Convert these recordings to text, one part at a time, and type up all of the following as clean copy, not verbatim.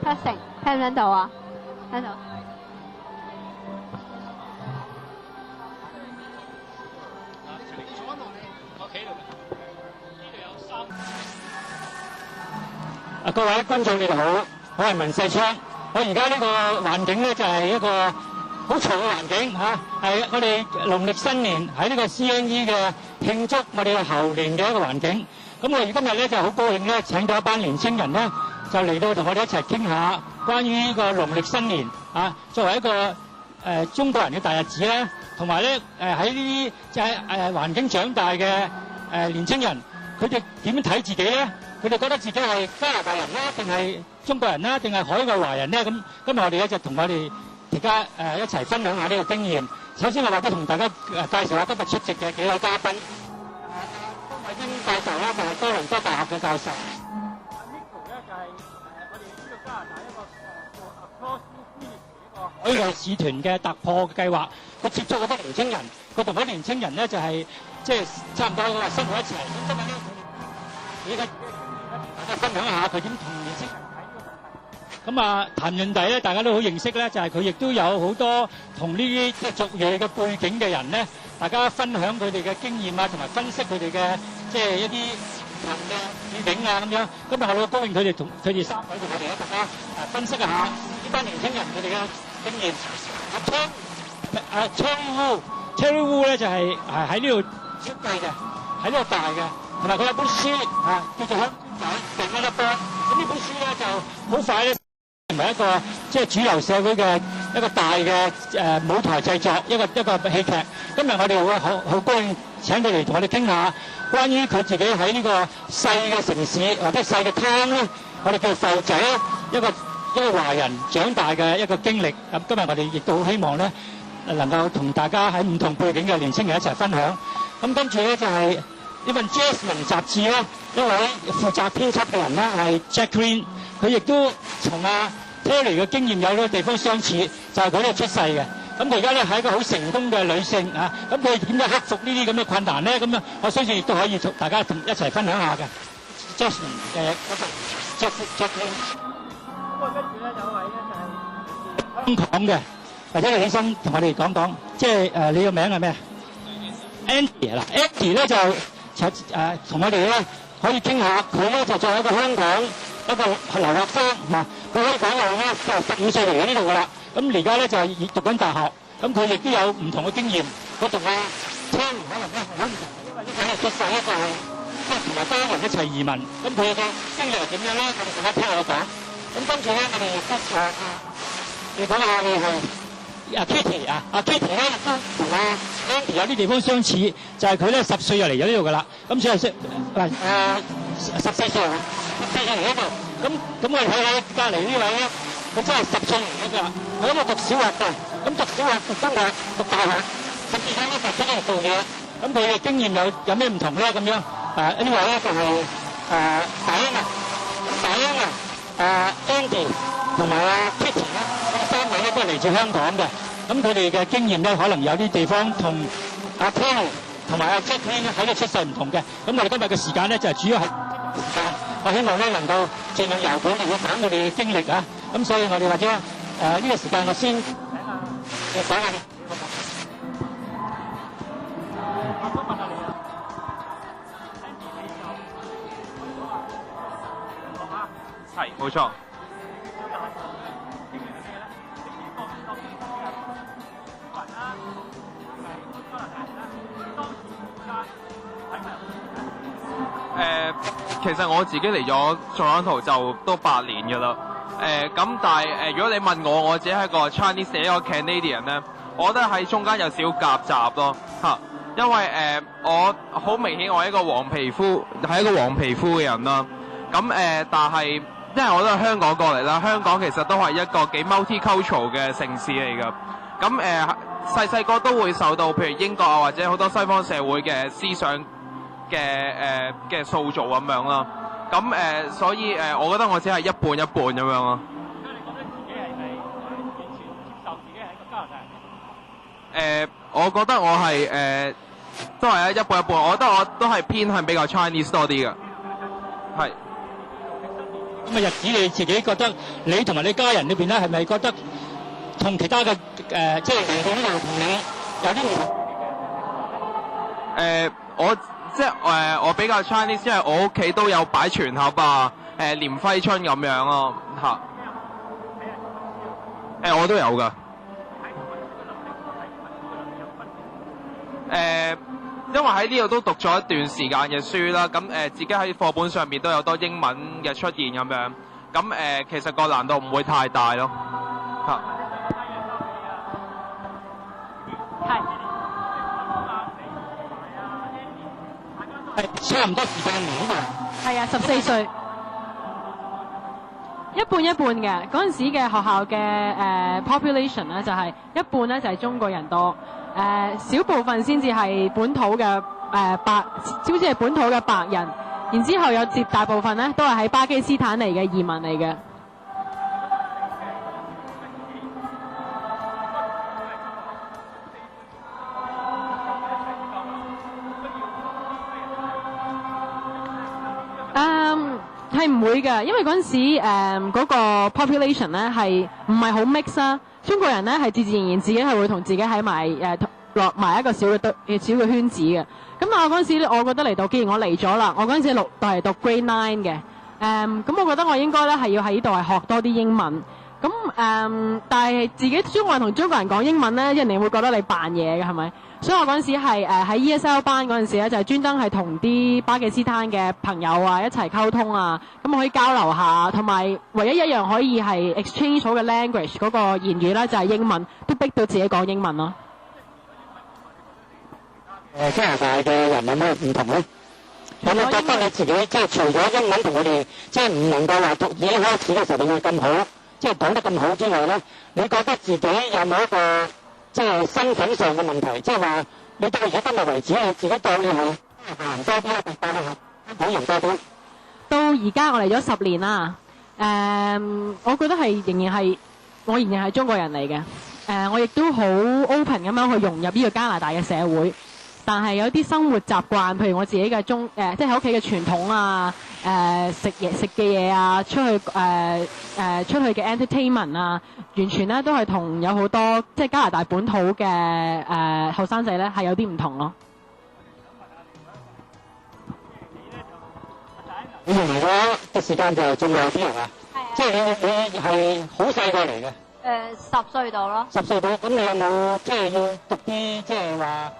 testing 聽唔聽到啊？聽到。各位觀眾你哋好，我係文世昌。我而家呢個環境咧就係一個好嘈嘅環境嚇，係我哋農曆新年喺呢個 CNE 嘅慶祝我哋嘅猴年嘅一個環境。咁我哋今日咧就好高興咧請到一班年青人咧，就嚟到同我哋一齊傾下關於呢個農曆新年啊，作為一個中國人嘅大日子咧，同埋咧喺呢啲即係環境長大嘅年青人，佢哋點樣睇自己咧？佢哋覺得自己係加拿大人啦，定係中國人啦，定係海外華人咧？咁今日我哋咧就同我哋大家一齊分享下呢個經驗。首先我或者同大家介紹下今日出席嘅幾位嘉賓。方偉英教授咧就係多倫多大學嘅教授。Nico 咧就係我哋呢個加拿大一個海外使團嘅突破計劃，佢接觸好多年青人，佢同嗰啲年青人咧就係即係差唔多生活一齊。咁今日咧佢哋大家分享下佢點同年青人睇呢個問題。咁啊，譚潤娣咧，大家都好認識咧，就係佢亦都有好多同呢啲即係族裔嘅背景嘅人咧，大家分享佢哋嘅經驗啊，同埋分析佢哋嘅即係一啲唔同嘅背景啊咁樣。今日我好高興佢哋同佢哋三位同我哋咧，大家分析一下呢班年青人佢哋嘅經驗。Cherry Wu 咧就係喺呢度出世嘅，喺呢度大嘅。同埋佢有本書叫做《香港第一波》，咁呢本書咧就好快咧成為一個即係主流社會嘅一個大嘅舞台製作，一個戲劇。今日我哋會好高興請佢嚟同我哋傾下關於佢自己喺呢個細嘅城市或者細嘅鄉咧，我哋叫埠仔一個華人長大嘅一個經歷。咁今日我哋亦都好希望咧能夠同大家喺唔同背景嘅年青人一齊分享。咁跟住咧就係呢份 Jasmine 雜誌咧，一位負責編輯嘅人咧係 Jacqueline， 佢亦都從Terry 嘅經驗有呢個地方相似，就係佢呢度出世嘅。咁佢而家咧係一個好成功嘅女性啊！咁佢點樣克服呢啲咁嘅困難咧？咁我相信亦都可以同大家一齊分享下嘅。Jasmine Jacqueline。咁跟住咧有一位咧就係香港嘅，或者你起身同我哋講講，即係你個名係咩？Andy 啦 ，Andy 咧就同我哋咧可以傾下，佢咧就作為一個香港一個留學生佢可以講話咧就15歲嚟咗呢度噶啦，咁而家咧就係讀緊大學，咁佢亦都有唔同嘅經驗，佢同Terry可能咧好唔同，因為呢個係出世一個即係同埋家人一齊移民，咁佢嘅經歷係點樣咧？我哋大家聽我講。咁跟住咧，我哋亦都你講下你係。Kitty 咧都同Andy 有啲地方相似，就係佢咧10歲就嚟咗呢度噶啦，咁所以14歲嚟呢度，咁我哋睇下隔離呢位咧，佢真係10歲嚟咗㗎，佢喺度讀小學嘅，咁讀小學讀中學讀大學，甚至喺呢度出嚟做嘢，咁佢嘅經驗有咩唔同咧？咁樣呢位咧就係Andy 同埋Kitty 咧，三位咧都係嚟自香港嘅。咁佢哋嘅經驗咧，可能有啲地方同Terry 同埋Jacqueline喺度出世唔同嘅。咁我哋今日嘅時間咧就係主要係時間，我希望咧能夠盡量由佢哋去講佢哋嘅經歷啊。咁所以我哋或者呢個時間我先講下你。我想問下你係冇錯。其實我自己嚟咗 Toronto 就都8年㗎啦。咁但係如果你問我自己係一個 Chinese 一個 Canadian 咧，我覺得喺中間有少夾雜咯嚇，因為我好明顯我係一個黃皮膚嘅人啦。咁但係因為我都係香港過嚟啦，香港其實都係一個幾 multicultural 嘅城市嚟㗎。咁細個都會受到譬如英國啊或者好多西方社會嘅思想嘅塑造咁樣啦，咁所以我覺得我只係一半一半咁樣咯。咁你覺得自己係咪完全接受自己係一個加拿大人？我覺得我係都係一半一半，我覺得我都係偏向比較 Chinese 多啲嘅，係。咁嘅日子，你自己覺得你同埋你家人裏邊咧，係咪覺得同其他嘅即係嚟到呢度同你有啲唔同？我比較 Chinese， 因為我屋企都有擺全盒啊，年揮春咁樣咯嚇。我都有㗎。因為喺呢度都讀咗一段時間嘅書啦，咁自己喺課本上面都有多英文嘅出現咁樣，咁其實個難度唔會太大咯，嚇。係差唔多時間嚟啊嘛。係啊，14歲。一半一半嘅，嗰陣時嘅學校嘅population 咧就係一半咧就係中國人多，少部分先至係本土嘅好似係本土嘅白人，然之後有絕大部分咧都係喺巴基斯坦嚟嘅移民嚟嘅。係唔會嘅，因為嗰陣時嗰個 population 咧係唔係好 mix 啊？中國人咧係自自然然自己係會同自己喺埋落埋一個小嘅圈子嘅。咁但係我嗰陣時，我覺得嚟到，既然我嚟咗啦，我嗰陣時係讀 grade 9嘅。咁我覺得我應該咧係要喺呢度係學多啲英文。咁但係自己中國人同中國人講英文咧，人哋會覺得你扮嘢嘅係咪？所以我嗰陣時係喺 ESL 班嗰陣時咧，就係專登係同啲巴基斯坦嘅朋友啊一齊溝通啊，咁可以交流下，同埋唯一一樣可以係 exchange 好嘅 language 嗰個言語咧就係英文，都逼到自己講英文咯。加拿大嘅人有咩唔同咧？有冇覺得你自己即係除咗英文同佢哋即係唔能夠話讀已經開始嘅時候你會咁好，即係講得咁好之外咧，你覺得自己有冇一個即係身份上嘅問題？即係話你到而家今日為止，你自己當你係人多啲，定當你係香港人多啲？到而家我嚟咗10年啦，我覺得係我仍然係中國人嚟嘅。我亦都好 open 咁樣去融入呢個加拿大嘅社會。但係有啲生活習慣，譬如我自己嘅即係喺屋企嘅傳統啊，食嘅嘢啊，出去嘅 entertainment 啊，完全咧都係同有好多即係加拿大本土嘅後生仔咧係有啲唔同咯。你用嚟咗嘅時間就仲耐啲係嘛？係啊。即係你係好細個嚟嘅。10歲到咯。10歲到，咁你有冇即係要讀啲即係話？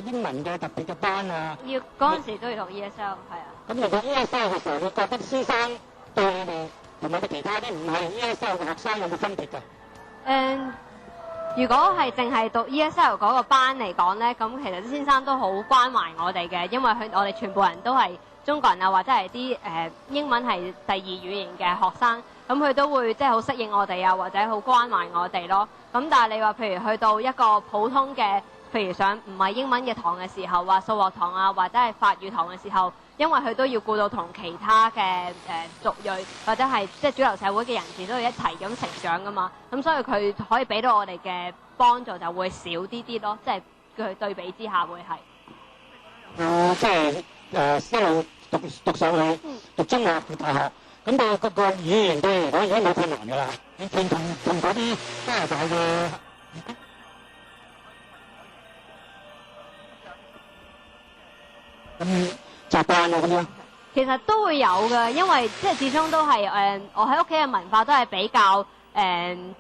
英文嘅特別嘅班啊，嗰陣時都要讀 ESL， 係啊。咁你讀 ESL 嘅時候，你覺得先生對你哋同埋其他啲唔係 ESL 嘅學生有冇分別㗎？如果係淨係讀 ESL 嗰個班嚟講咧，咁其實啲先生都好關懷我哋嘅，因為我哋全部人都係中國人啊，或者係啲英文係第二語言嘅學生，咁佢都會即係好適應我哋啊，或者好關懷我哋咯。咁但係你話譬如去到一個普通嘅，譬如上唔係英文嘅堂嘅時候，話數學堂啊，或者係法語堂嘅時候，因為佢都要顧到同其他嘅族裔或者係即係主流社會嘅人士都要一齊咁成長噶嘛，咁所以佢可以俾到我哋嘅幫助就會少啲咯，即係佢對比之下會係。即係一路讀上去，讀中學讀大學，咁個語言對你嚟講已經冇困難㗎啦。你同嗰啲加拿大嘅習慣啊咁樣，其實都會有嘅，因為即係始終都係我喺屋企嘅文化都係比較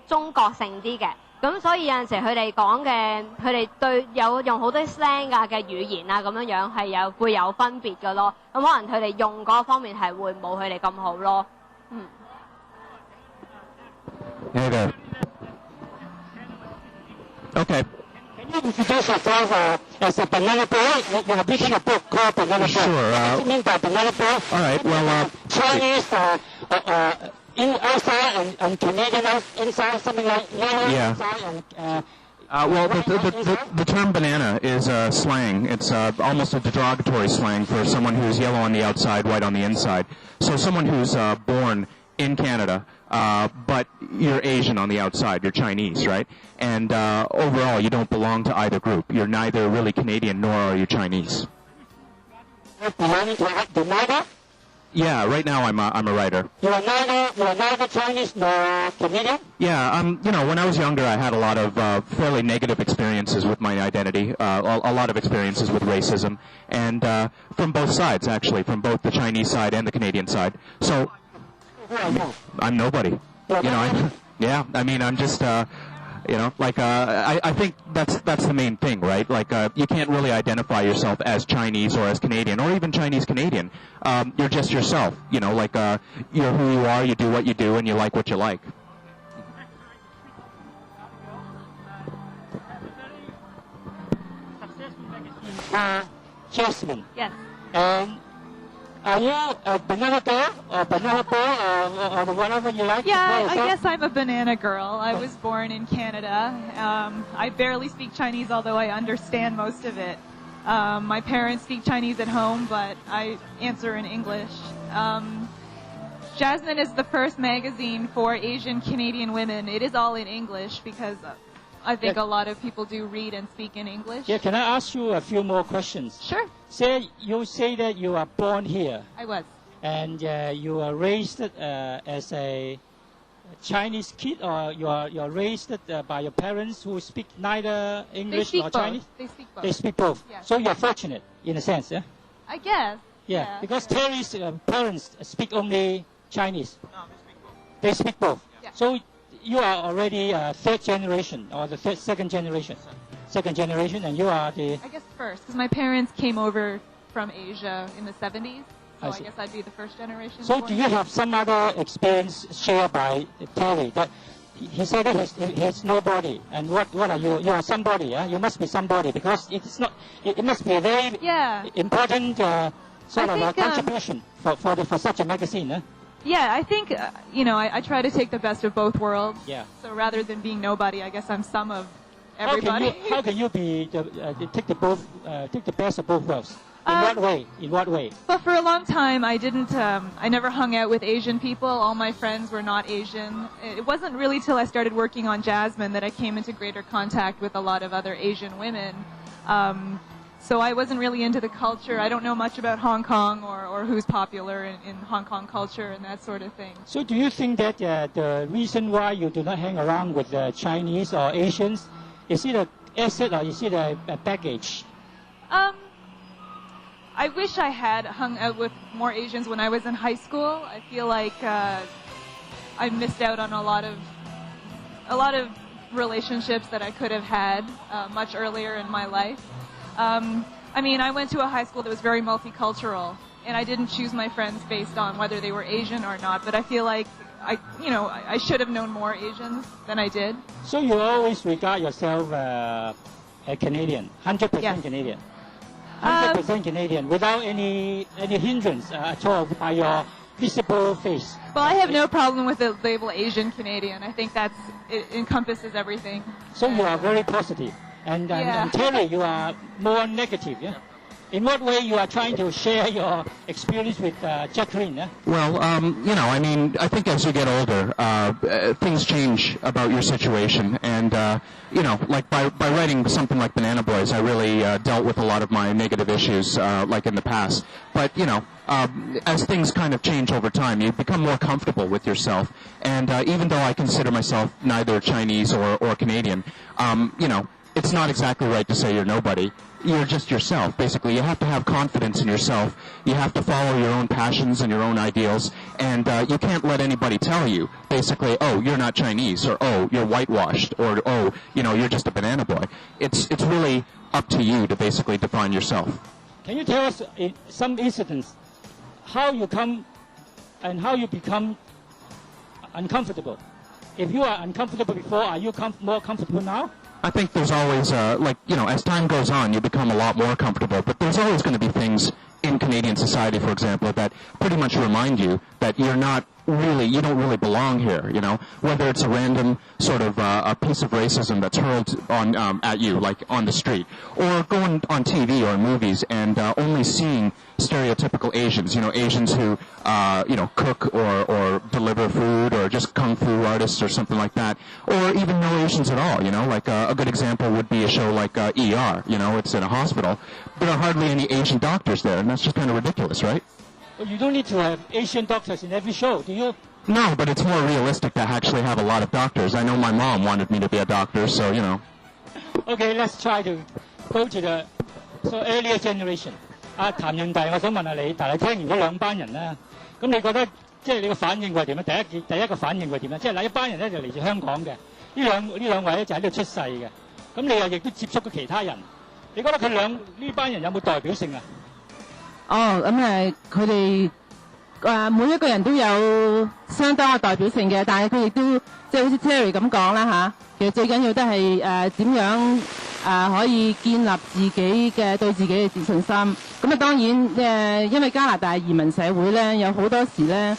中國性啲嘅，咁所以有陣時佢哋講嘅，佢哋對有用好多 slang 嘅語言啊咁樣係會有分別嘅咯，咁可能佢哋用嗰方面係會冇佢哋咁好咯。Okay. Can you introduce yourself as a banana boy? You have written a book called Banana Boy. Sure. What do you mean by banana boy? All right. Well, Chinese outside and Canadian inside, something like yellow inside and. Well, the term banana is slang. It's almost a derogatory slang for someone who's yellow on the outside, white on the inside. So someone who's born in Canada, but you're Asian on the outside, you're Chinese, right? And overall, you don't belong to either group. You're neither really Canadian nor are you Chinese. Belonging to neither? Yeah, right now I'm a writer. You are neither Chinese nor Canadian? Yeah, when I was younger, I had a lot of fairly negative experiences with my identity, a lot of experiences with racism, and from both sides, actually, from both the Chinese side and the Canadian side. So, I'm nobody. I'm just, I think that's the main thing, right? You can't really identify yourself as Chinese or as Canadian or even Chinese Canadian. You're just yourself, you're who you are, you do what you do, and you like what you like. Jasmine. Yes. And are you a banana girl or banana boy or whatever you like? Yeah, I guess I'm a banana girl. I was born in Canada. I barely speak Chinese, although I understand most of it. My parents speak Chinese at home, but I answer in English. Jasmine is the first magazine for Asian Canadian women. It is all in English because I think a lot of people do read and speak in English. Yeah, can I ask you a few more questions? Sure. You say that you are born here. I was. And you are raised as a Chinese kid, or you are raised by your parents who speak neither English nor Chinese? They speak both. They speak both. Yeah. So you are fortunate in a sense, yeah? I guess. Yeah, because Terry's parents speak only Chinese. No, they speak both. Yeah. So you are already third generation or the second generation. Second generation, and you are the... I guess first, because my parents came over from Asia in the 70s. So I guess I'd be the first generation. So do you have some other experience shared by Terry? That he said that he has nobody, and what are you? You are somebody, yeah? You must be somebody, because it's not. It must be a very important sort of contribution for such a magazine, huh? Yeah, I think I try to take the best of both worlds. Yeah. So rather than being nobody, I guess I'm some of everybody. How can you be take the best of both worlds? In what way? But for a long time, I never hung out with Asian people. All my friends were not Asian. It wasn't really till I started working on Jasmine that I came into greater contact with a lot of other Asian women. So I wasn't really into the culture. I don't know much about Hong Kong or who's popular in Hong Kong culture and that sort of thing. So do you think that the reason why you do not hang around with Chinese or Asians, is it an asset or is it a baggage? I wish I had hung out with more Asians when I was in high school. I feel like I missed out on a lot of relationships that I could have had much earlier in my life. I went to a high school that was very multicultural, and I didn't choose my friends based on whether they were Asian or not. But I feel like I should have known more Asians than I did. So you always regard yourself a Canadian, 100% Yes. Canadian. 100% Canadian, without any hindrance at all by your visible face. Well, I have no problem with the label Asian Canadian. I think it encompasses everything. So you are very positive. And Terry, you are more negative, yeah? In what way you are trying to share your experience with Jacqueline? Yeah? Well, I think as you get older, things change about your situation. And, by writing something like Banana Boys, I really dealt with a lot of my negative issues, like in the past. But, as things kind of change over time, you become more comfortable with yourself. And even though I consider myself neither Chinese or Canadian, it's not exactly right to say you're nobody. You're just yourself. Basically, you have to have confidence in yourself. You have to follow your own passions and your own ideals. And you can't let anybody tell you, basically, oh, you're not Chinese, or oh, you're whitewashed, or oh, you're just a banana boy. It's really up to you to basically define yourself. Can you tell us in some incidents how you come and how you become uncomfortable? If you are uncomfortable before, are you more comfortable now? I think there's always, as time goes on, you become a lot more comfortable. But there's always going to be things in Canadian society, for example, that pretty much remind you that you don't really belong here, whether it's a random sort of a piece of racism that's hurled on at you, like on the street, or going on TV or movies and only seeing stereotypical Asians, Asians who, cook or deliver food, or just kung fu artists or something like that, or even no Asians at all, like a good example would be a show like ER, it's in a hospital. There are hardly any Asian doctors there, and that's just kind of ridiculous, right? You don't need to have Asian doctors in every show, do you? No, but it's more realistic to actually have a lot of doctors. I know my mom wanted me to be a doctor, so, you know. Okay, let's try to go to the earlier generation. 譚潤大，我想問下你，但係聽完嗰兩班人啦，咁你覺得即係你個反應會點咧？第一個反應會點咧？即係嗱，一班人咧就嚟自香港嘅，呢兩位咧就喺度出世嘅，咁你又亦都接觸過其他人，你覺得佢呢班人有冇代表性啊？佢哋每一個人都有相當嘅代表性嘅，但係佢亦都即係好似 Terry 咁講啦嚇，其實最緊要都係點樣可以建立自己嘅對自己嘅自信心。咁當然因為加拿大移民社會咧，有好多時咧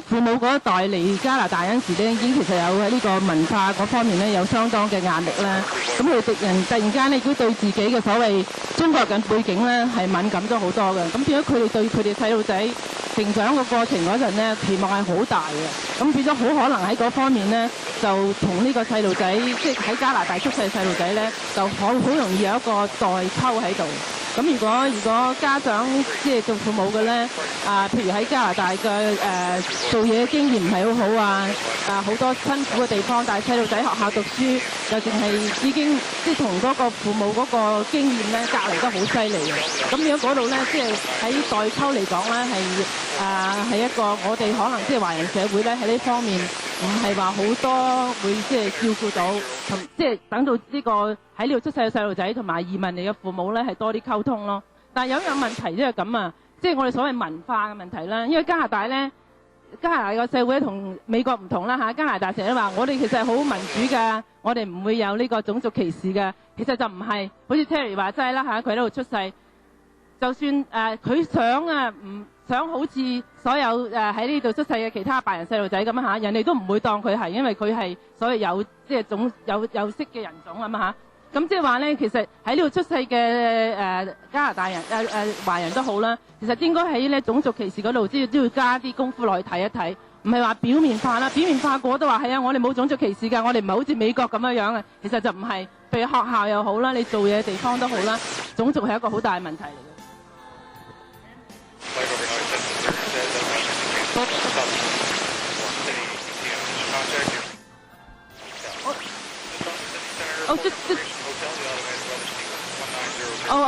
父母嗰一代嚟加拿大嗰陣時咧，已經其實有喺呢個文化嗰方面咧有相當嘅壓力啦。咁佢突然間亦都對自己嘅所謂中國人背景咧係敏感咗好多嘅。咁變咗佢哋對佢哋細路仔成長嘅過程嗰陣咧，期望係好大嘅。咁變咗好可能喺嗰方面咧，就同呢個細路仔，即係喺加拿大出世嘅細路仔咧，就好容易有一個代溝喺度。咁如果家長即係做父母嘅咧，譬如喺加拿大嘅做嘢經驗唔係好好好多辛苦嘅地方，但係細路仔學校讀書又淨係已經即係同嗰個父母嗰個經驗咧隔離得好犀利嘅。咁如果嗰度咧，即係喺代溝嚟講咧，係一個我哋可能即係華人社會咧喺呢方面唔係話好多會即係照顧到，即係等到呢個喺呢度出世嘅細路仔同埋移民嚟嘅父母咧係多啲溝通咯。但係有一樣問題即係咁啊，即係我哋所謂文化嘅問題啦。因為加拿大個社會同美國唔同啦嚇。加拿大成日都話我哋其實係好民主㗎，我哋唔會有呢個種族歧視㗎。其實就唔係，好似 Terry 話齋啦嚇，佢喺度出世，就算佢唔想好似所有喺呢度出世嘅其他白人細路仔咁嚇，人哋都唔會當佢係，因為佢係所謂有色嘅人種咁嚇。咁即係話咧，其實喺呢度出世嘅加拿大人華人都好啦，其實應該喺咧種族歧視嗰度都要加啲功夫落去睇一睇，唔係話表面化啦。表面化個都話係啊，我哋冇種族歧視㗎，我哋唔係好似美國咁樣嘅。其實就唔係，譬如學校又好啦，你做嘢嘅地方都好啦，種族係一個好大嘅問題嚟嘅。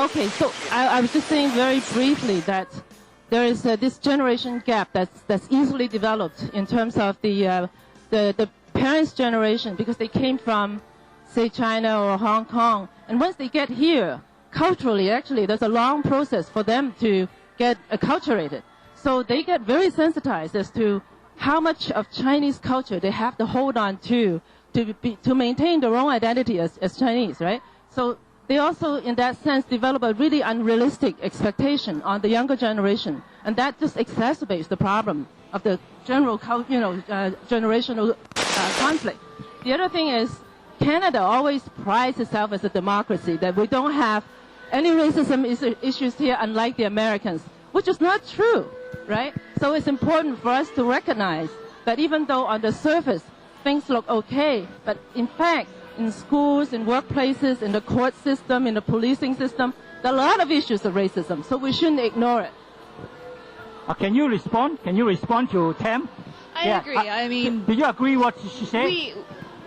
Okay. So I was just saying very briefly that there is this generation gap that's easily developed in terms of the parents' generation because they came from, say, China or Hong Kong, and once they get here, culturally, actually, there's a long process for them to get acculturated. So they get very sensitized as to how much of Chinese culture they have to hold on to maintain their own identity as Chinese, right? So they also, in that sense, develop a really unrealistic expectation on the younger generation, and that just exacerbates the problem of the general, generational conflict. The other thing is, Canada always prides itself as a democracy, that we don't have any racism issues here, unlike the Americans, which is not true, right? So it's important for us to recognize that even though on the surface things look okay, but in fact, in schools, in workplaces, in the court system, in the policing system, there are a lot of issues of racism, so we shouldn't ignore it. Can you respond? Can you respond to Tam? I agree. I mean, do you agree what she said?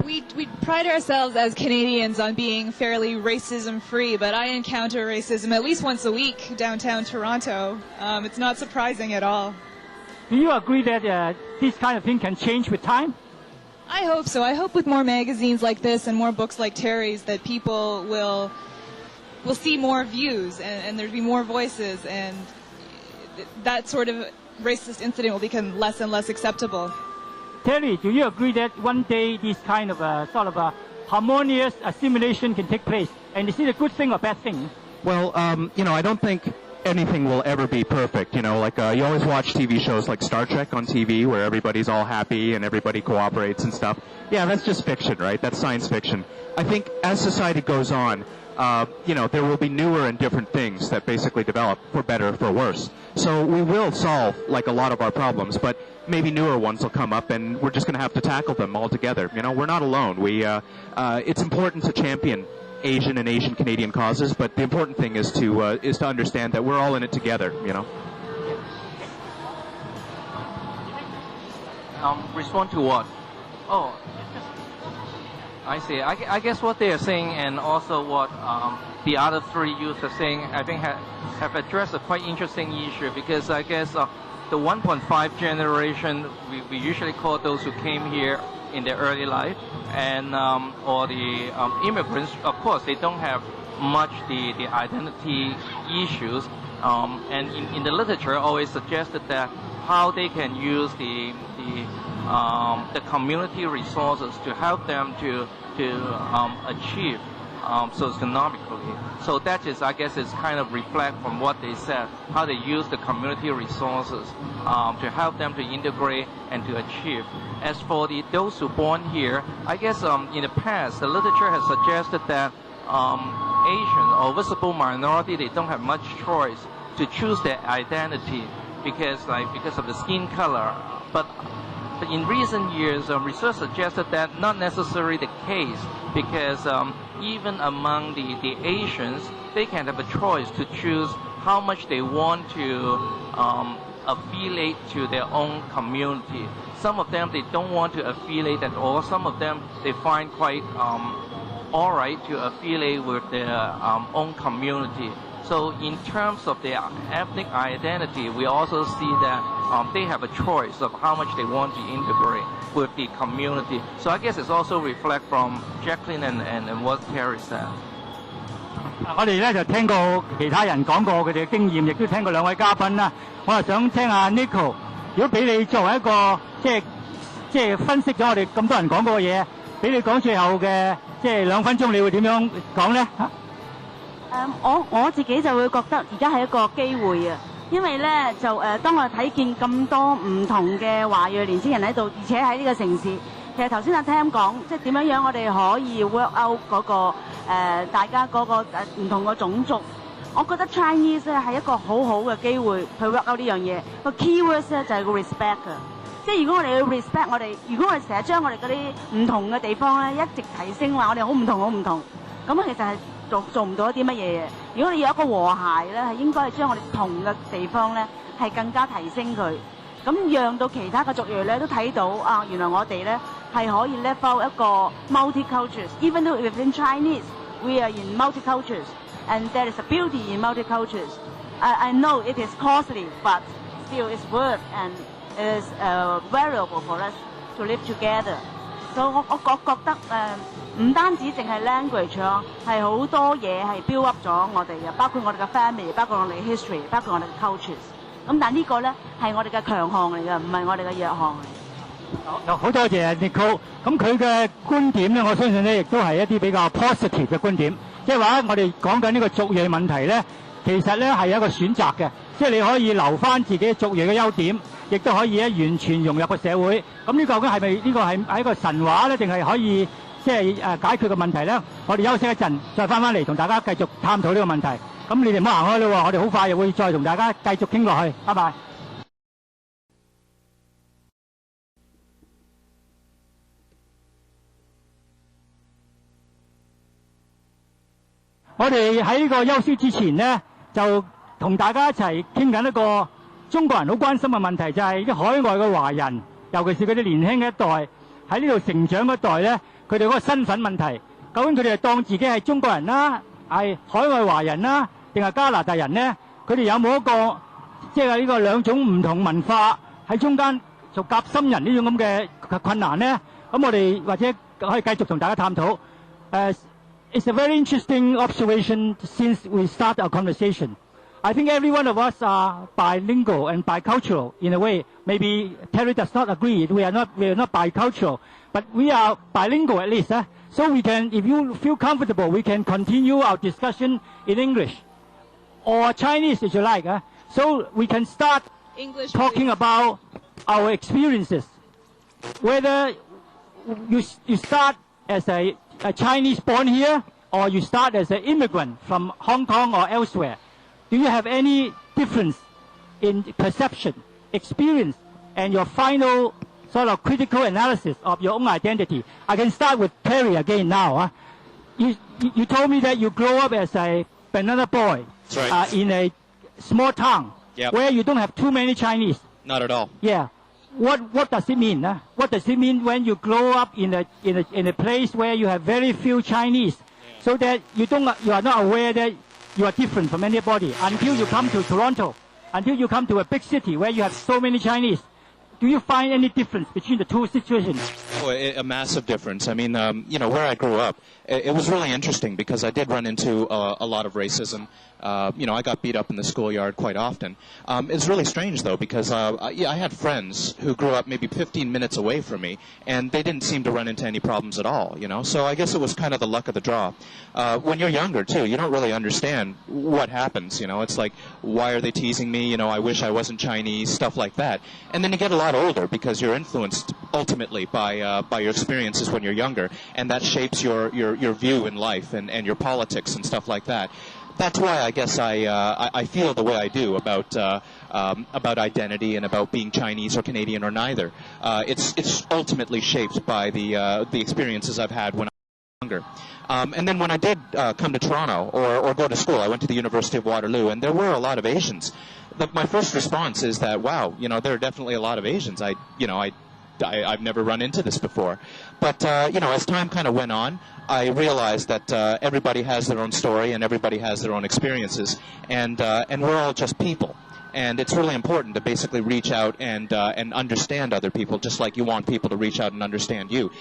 We pride ourselves as Canadians on being fairly racism-free, but I encounter racism at least once a week downtown Toronto. It's not surprising at all. Do you agree that this kind of thing can change with time? I hope so. I hope with more magazines like this and more books like Terry's that people will see more views and there'll be more voices, and that sort of racist incident will become less and less acceptable. Terry, do you agree that one day this kind of sort of a harmonious assimilation can take place? And is it a good thing or bad thing? Well, I don't think anything will ever be perfect. You always watch TV shows like Star Trek on TV where everybody's all happy and everybody cooperates and stuff. Yeah, that's just fiction, right? That's science fiction. I think as society goes on, there will be newer and different things that basically develop for better or for worse. So we will solve like a lot of our problems, but maybe newer ones will come up and we're just going to have to tackle them all together. We're not alone. It's important to champion Asian and Asian Canadian causes, but the important thing is to understand that we're all in it together. Respond to what? Oh, I see. I guess what they are saying and also what the other three youths are saying, I think have addressed a quite interesting issue, because I guess the 1.5 generation, we usually call those who came here in their early life, and or the immigrants, of course, they don't have much the identity issues, and in the literature always suggested that how they can use the community resources to help them to achieve socioeconomically. So that is, I guess, is kind of reflect from what they said, how they use the community resources to help them to integrate and to achieve. As for those who born here, I guess in the past, the literature has suggested that Asian or visible minority, they don't have much choice to choose their identity because of the skin color. But in recent years, research suggested that not necessarily the case, because even among the Asians, they can have a choice to choose how much they want to affiliate to their own community. Some of them, they don't want to affiliate at all. Some of them, they find quite all right to affiliate with their own community. So in terms of their ethnic identity, we also see that they have a choice of how much they want to integrate with the community. So I guess it's also reflect from Jacqueline and what Terry said. 我哋咧就聽過其他人講過佢哋嘅經驗，亦都聽過兩位嘉賓啦。我係想聽下 Nico， 如果俾你作為一個即係分析咗我哋咁多人講過嘅嘢，俾你講最後嘅2分鐘，你會點樣講咧？我自己就會覺得而家係一個機會啊，因為咧就當我睇見咁多唔同嘅華裔年輕人喺度，而且喺呢個城市，其實頭先阿 Tam 講，即係點樣我哋可以 work out 嗰個大家嗰個唔同嘅種族，我覺得 Chinese 咧係一個好好嘅機會去 work out 呢樣嘢。個 keywords 咧就係個 respect 嘅，即係如果我哋去 respect 我哋，如果我哋成日將我哋嗰啲唔同嘅地方咧一直提升話我哋好唔同好唔同，咁其實係做唔到一啲乜嘢嘢。如果你有一個和諧咧，係應該係將我哋同嘅地方咧係更加提升佢，咁讓到其他嘅族裔咧都睇到啊，原來我哋咧係可以 level 一個 multicultures。Even though within Chinese, we are in multicultures, and there is a beauty in multicultures. I know it is costly, but still it's worth and it is valuable for us to live together. 所以我覺得唔單止淨係 language 咯，係好多嘢係 build up 咗我哋嘅，包括我哋嘅 family， 包括我哋嘅 history， 包括我哋嘅 cultures。咁但係呢個咧係我哋嘅強項嚟嘅，唔係我哋嘅弱項嚟。好多謝 Nicole。咁佢嘅觀點咧，我相信咧亦都係一啲比較 positive 嘅觀點，即係話我哋講緊呢個族裔問題咧，其實咧係一個選擇嘅，即係你可以留翻自己族裔嘅優點，亦都可以咧完全融入個社會。咁呢個究竟係咪呢個係一個神話咧，定係可以即係解決嘅問題咧？我哋休息一陣，再翻嚟同大家繼續探討呢個問題。咁你哋唔好行開啦喎，我哋好快又會再同大家繼續傾落去。拜拜。我哋喺呢個休息之前呢，就同大家一齊傾緊一個中國人好關心嘅問題，就係啲海外嘅華人，尤其是佢哋年輕嘅一代喺呢度成長嗰代咧，佢哋嗰個身份問題，究竟佢哋係當自己係中國人啦，係海外華人啦，定係加拿大人咧？佢哋有冇一個即係呢個兩種唔同文化喺中間做夾心人呢種咁嘅困難咧？咁我哋或者可以繼續同大家探討。It's a very interesting observation since we start our conversation. I think every one of us are bilingual and bicultural in a way. Maybe Terry does not agree. We are not bicultural, but we are bilingual at least. So we can, if you feel comfortable, we can continue our discussion in English or Chinese if you like. So we can start English, talking about our experiences. Whether you start as a Chinese born here, or you start as an immigrant from Hong Kong or elsewhere. Do you have any difference in perception, experience, and your final sort of critical analysis of your own identity? I can start with Terry again now. You told me that you grew up as a banana boy. That's right. In a small town where you don't have too many Chinese. Not at all. Yeah. what does it mean? What does it mean when you grow up in a place where you have very few Chinese, so that you are not aware that you are different from anybody until you come to Toronto, until you come to a big city where you have so many Chinese. Do you find any difference between the two situations? Oh, a massive difference. I mean, where I grew up, it was really interesting because I did run into a lot of racism. I got beat up in the schoolyard quite often. It's really strange, though, because I had friends who grew up maybe 15 minutes away from me, and they didn't seem to run into any problems at all, So I guess it was kind of the luck of the draw. When you're younger, too, you don't really understand what happens, It's like, why are they teasing me? I wish I wasn't Chinese, stuff like that. And then you get a lot older because you're influenced ultimately by your experiences when you're younger, and that shapes your view in life and your politics and stuff like that. That's why I guess I feel the way I do about identity and about being Chinese or Canadian or neither. It's ultimately shaped by the experiences I've had when I was younger. And then when I did come to Toronto or go to school, I went to the University of Waterloo, and there were a lot of Asians. My first response is that, wow, there are definitely a lot of Asians. I've never run into this before. But, as time kind of went on, I realized that everybody has their own story and everybody has their own experiences, and we're all just people. And it's really important to basically reach out and understand other people, just like you want people to reach out and understand you,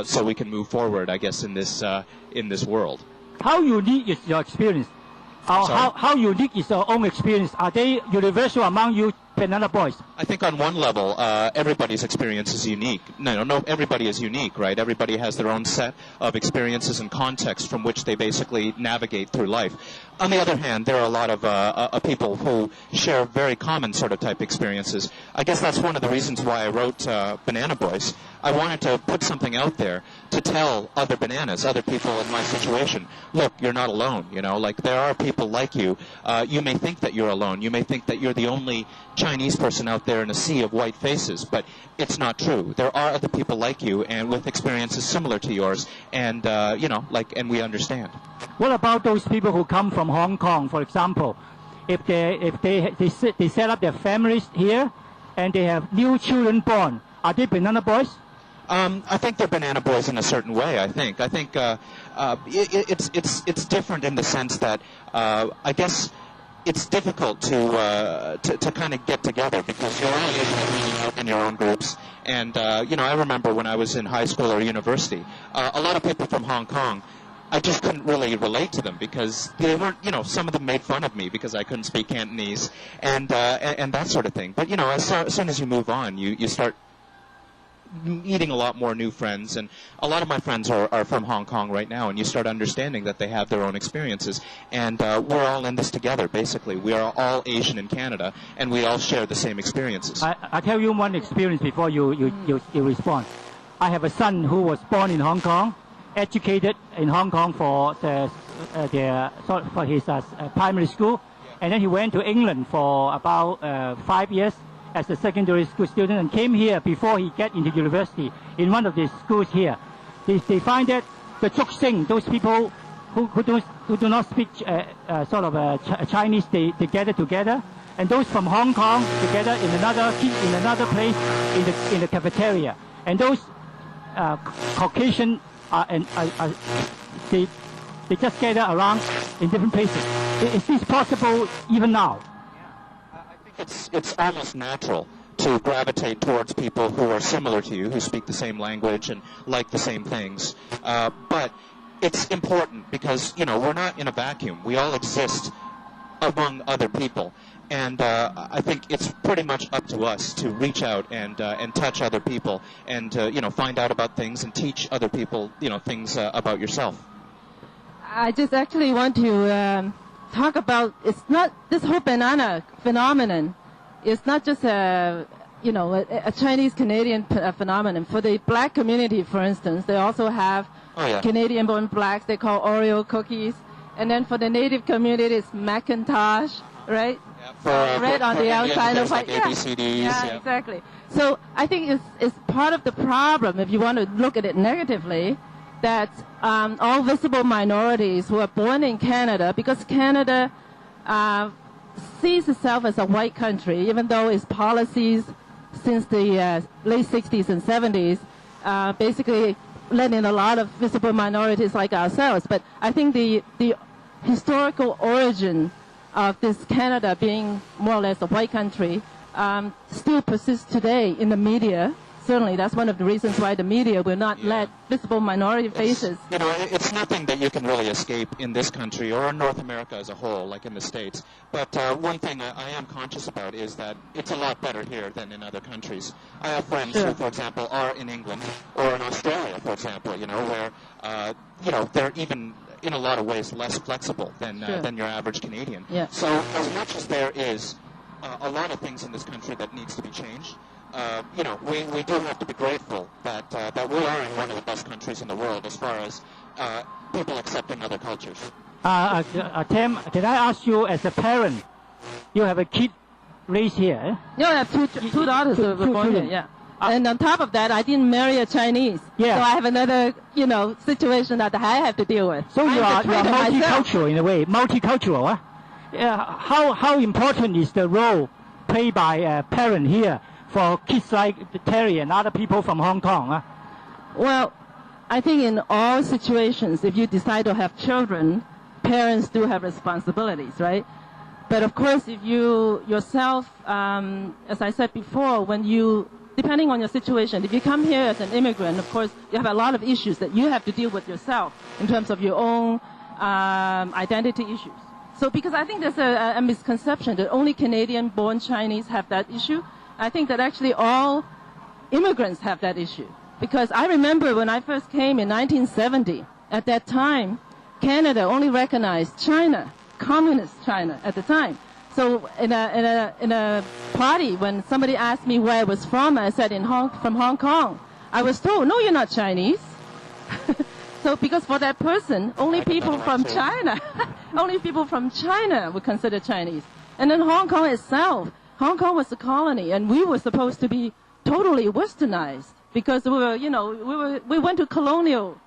so we can move forward, I guess, in this world. How unique is your experience? How unique is your own experience? Are they universal among you Banana Boys? I think on one level, everybody's experience is unique. No, everybody is unique, right? Everybody has their own set of experiences and contexts from which they basically navigate through life. On the other hand, there are a lot of people who share very common sort of type experiences. I guess that's one of the reasons why I wrote Banana Boys. I wanted to put something out there to tell other bananas, other people in my situation, look, you're not alone, like there are people like you. You may think that you're alone. You may think that you're the only Chinese person out there in a sea of white faces, but it's not true. There are other people like you and with experiences similar to yours, and and we understand. What about those people who come from Hong Kong, for example? If they set up their families here and they have new children born, are they Banana Boys? I think they're Banana Boys in a certain way. I think it's different in the sense that I guess it's difficult to kind of get together because you're all hanging out in your own groups. And I remember when I was in high school or university, a lot of people from Hong Kong, I just couldn't really relate to them because they weren't, some of them made fun of me because I couldn't speak Cantonese and that sort of thing. But as soon as you move on, you start meeting a lot more new friends, and a lot of my friends are from Hong Kong right now, and you start understanding that they have their own experiences, and we're all in this together, basically. We are all Asian in Canada, and we all share the same experiences. I tell you one experience before you respond. I have a son who was born in Hong Kong, educated in Hong Kong for his primary school, and then he went to England for about 5 years as a secondary school student and came here before he get into university in one of the schools here. They find that the Zhuxing, those people who do not speak Chinese, they gather together, and those from Hong Kong together in another place in the cafeteria, and those Caucasian they just gather around in different places. Is this possible even now? It's almost natural to gravitate towards people who are similar to you, who speak the same language and like the same things. But it's important because, we're not in a vacuum. We all exist among other people. And I think it's pretty much up to us to reach out and touch other people and, find out about things and teach other people, things about yourself. I just actually want to talk about, it's not, this whole banana phenomenon is not just a Chinese Canadian phenomenon. For the black community, for instance, they also have Canadian born blacks, they call Oreo cookies. And then for the native community, it's Macintosh, right? Yeah, red on the outside of white. Like ABCDs. Yeah, exactly. So I think it's part of the problem, if you want to look at it negatively, that all visible minorities who are born in Canada, because Canada, 'sees itself as a white country, even though its policies since the late 60s and 70s, basically let in a lot of visible minorities like ourselves. But I think the historical origin of this Canada being more or less a white country still persists today in the media. Certainly, that's one of the reasons why the media will not let visible minority faces. It's nothing that you can really escape in this country or in North America as a whole, like in the States. But one thing I am conscious about is that it's a lot better here than in other countries. I have friends who, for example, are in England or in Australia, for example, where, they're even in a lot of ways less flexible than your average Canadian. Yeah. So as much as there is a lot of things in this country that needs to be changed, we do have to be grateful that we are in one of the best countries in the world as far as people accepting other cultures. Tim, can I ask you, as a parent, you have a kid raised here? Eh? No, I have two daughters who were born here, yeah. And on top of that, I didn't marry a Chinese. Yeah. So I have another, situation that I have to deal with. So you are multicultural in a way, multicultural. How important is the role played by a parent here for kids like Terry and other people from Hong Kong? Well, I think in all situations, if you decide to have children, parents do have responsibilities, right? But of course, if you yourself, as I said before, depending on your situation, if you come here as an immigrant, of course, you have a lot of issues that you have to deal with yourself in terms of your own identity issues. So because I think there's a misconception that only Canadian-born Chinese have that issue. I think that actually all immigrants have that issue. Because I remember when I first came in 1970, at that time, Canada only recognized China, communist China at the time. So in a party, when somebody asked me where I was from, I said from Hong Kong. I was told, no, you're not Chinese. So because for that person, only people from China were considered Chinese. And then Hong Kong itself, Hong Kong was a colony, and we were supposed to be totally westernized because we went to colonial,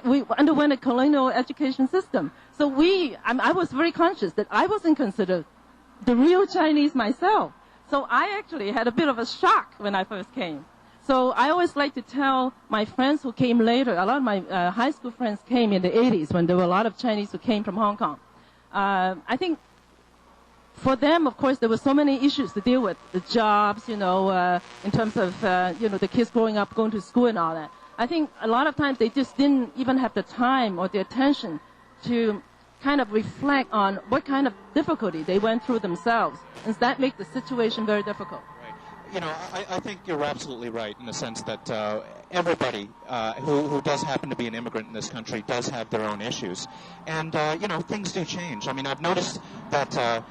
we underwent a colonial education system. So I was very conscious that I wasn't considered the real Chinese myself. So I actually had a bit of a shock when I first came. So I always like to tell my friends who came later, a lot of my high school friends came in the 80s when there were a lot of Chinese who came from Hong Kong. I think for them, of course, there were so many issues to deal with, the jobs, in terms of, the kids growing up, going to school and all that. I think a lot of times they just didn't even have the time or the attention to kind of reflect on what kind of difficulty they went through themselves. And that makes the situation very difficult. I think you're absolutely right in the sense that everybody who does happen to be an immigrant in this country does have their own issues. And, things do change. I mean, I've noticed that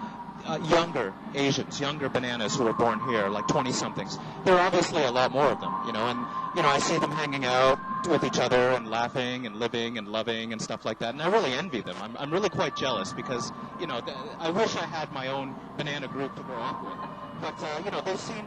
younger Asians, younger bananas who were born here, like 20-somethings, there are obviously a lot more of them, and, I see them hanging out with each other and laughing and living and loving and stuff like that, and I really envy them. I'm really quite jealous because, I wish I had my own banana group to grow up with. But,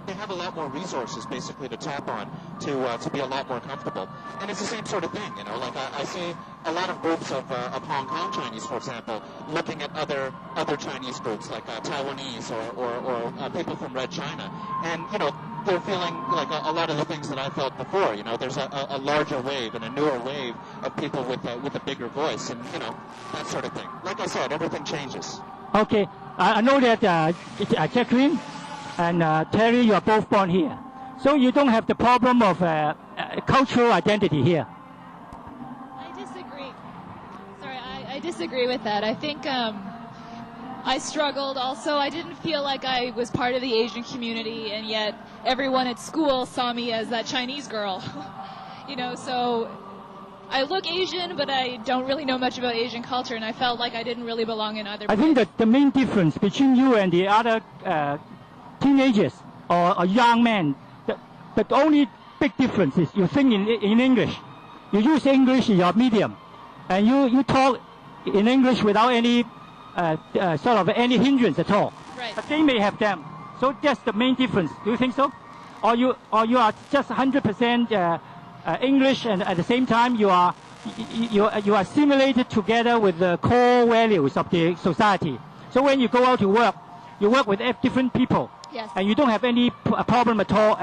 they have a lot more resources, basically, to tap on to be a lot more comfortable. And it's the same sort of thing, like I see a lot of groups of Hong Kong Chinese, for example, looking at other Chinese groups, like Taiwanese or people from Red China. And, they're feeling like a lot of the things that I felt before. There's a larger wave and a newer wave of people with a bigger voice and, that sort of thing. Like I said, everything changes. Okay. I know that Jacqueline and Terry, you are both born here. So you don't have the problem of cultural identity here. I disagree. Sorry, I disagree with that. I think I struggled also. I didn't feel like I was part of the Asian community, and yet everyone at school saw me as that Chinese girl. So I look Asian, but I don't really know much about Asian culture, and I felt like I didn't really belong in other places. I think that the main difference between you and the other teenagers or young men, the only big difference is you think in English. You use English in your medium, and you talk in English without any sort of any hindrance at all. Right. But they may have them. So that's the main difference. Do you think so? Or you are just 100% English, and at the same time you are assimilated together with the core values of the society. So when you go out to work, you work with different people. Yes. And you don't have any problem at all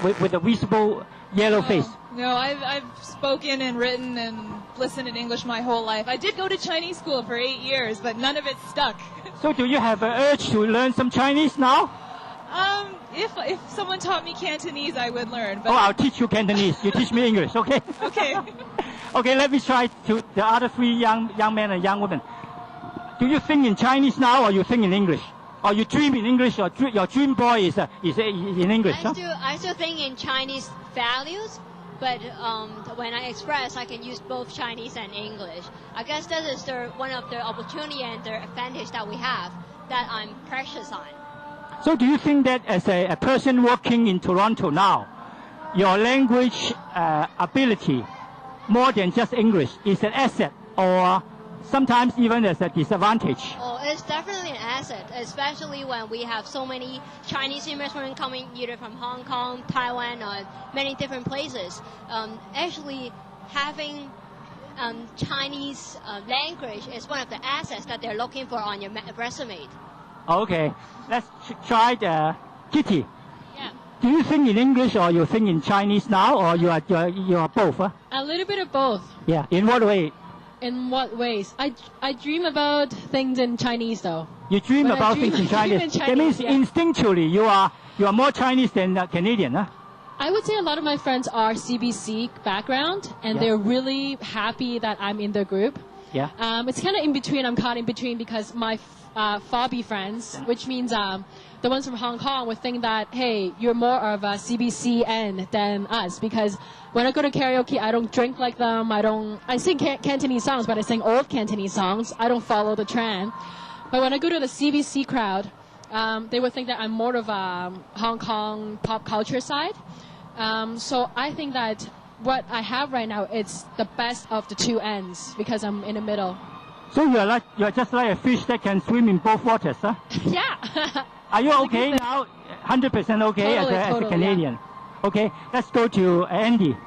with a visible yellow face. No, I've spoken and written and listened in English my whole life. I did go to Chinese school for 8 years, but none of it stuck. So do you have an urge to learn some Chinese now? If someone taught me Cantonese, I would learn. But I'll teach you Cantonese. You teach me English, okay? Okay. Okay, let me try to the other three young men and young women. Do you think in Chinese now, or you think in English? Or you dream in English, or your dream boy is in English? I still think in Chinese values, but when I express, I can use both Chinese and English. I guess that is one of the opportunity and the advantage that we have that I'm precious on. So do you think that as a person working in Toronto now, your language ability, more than just English, is an asset or sometimes even as a disadvantage? Oh, it's definitely an asset, especially when we have so many Chinese immigrants coming either from Hong Kong, Taiwan, or many different places. Actually, having Chinese language is one of the assets that they're looking for on your resume. Okay, let's try Kitty. Yeah. Do you think in English or you think in Chinese now, or you are both? Huh? A little bit of both. Yeah. In what way? In what ways? I dream about things in Chinese though. You dream about things in Chinese. That means instinctually you are more Chinese than Canadian, huh? I would say a lot of my friends are CBC background, and they're really happy that I'm in their group. Yeah. It's kind of in between. I'm caught in between because my Fabi friends, which means the ones from Hong Kong, would think that, hey, you're more of a CBCN than us, because when I go to karaoke, I don't drink like them. I sing Cantonese songs, but I sing old Cantonese songs. I don't follow the trend. But when I go to the CBC crowd, they would think that I'm more of a Hong Kong pop culture side. So I think that what I have right now, it's the best of the two ends because I'm in the middle. So you're just like a fish that can swim in both waters, huh? Yeah. Are you okay now? 100% okay as a Canadian. Yeah. Okay, let's go to Andy.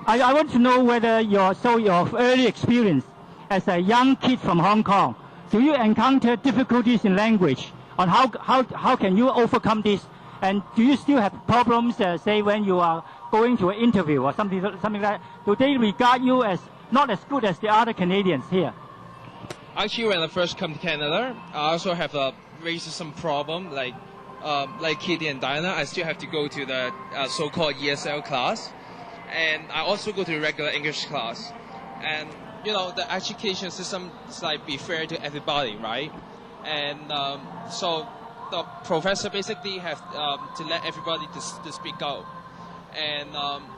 I want to know whether your early experience as a young kid from Hong Kong, do you encounter difficulties in language? On how can you overcome this? And do you still have problems, say when you are going to an interview or something like that? Do they regard you as not as good as the other Canadians here? Actually, when I first come to Canada, I also have a racism problem, like Kitty and Diana. I still have to go to the so-called ESL class, and I also go to the regular English class. And the education system is like be fair to everybody, right? And so the professor basically have to let everybody to speak out. And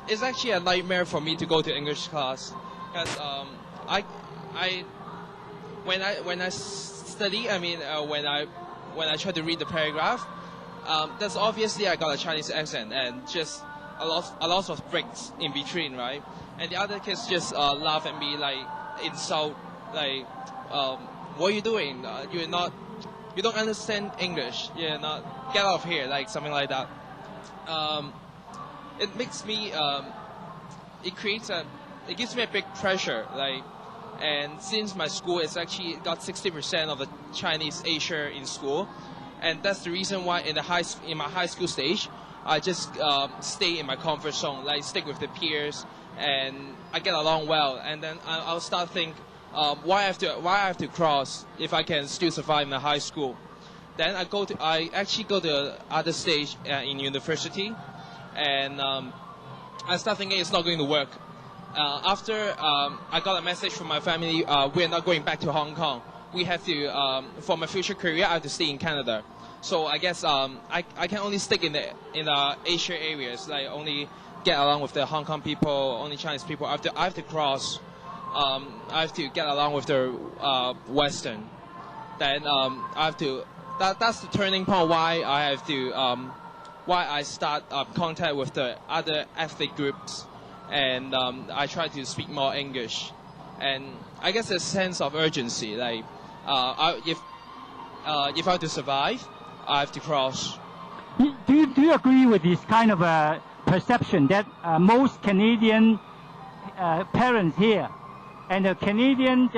it's actually a nightmare for me to go to English class because when I study, when I try to read the paragraph, that's obviously I got a Chinese accent and just a lot of breaks in between, right? And the other kids just laugh at me, like insult, like what are you doing? You don't understand English. You're not, get out of here, like something like that. It makes me it gives me a big pressure, like. And since my school is actually got 60% of the Chinese Asia in school, and that's the reason why in my high school stage, I just stay in my comfort zone, like stick with the peers, and I get along well. And then I'll start think, why I have to cross if I can still survive in the high school. Then I actually go to the other stage in university, and I start thinking it's not going to work. After I got a message from my family, we're not going back to Hong Kong. We have to, for my future career, I have to stay in Canada. So I guess I can only stick in the Asia areas, like only get along with the Hong Kong people, only Chinese people. I have to cross. I have to get along with the Western. Then I have to. That's the turning point why I have to. Why I start contact with the other ethnic groups. And I try to speak more English, and I guess a sense of urgency. Like, if I have to survive, I have to cross. Do you agree with this kind of perception that most Canadian parents here and the Canadian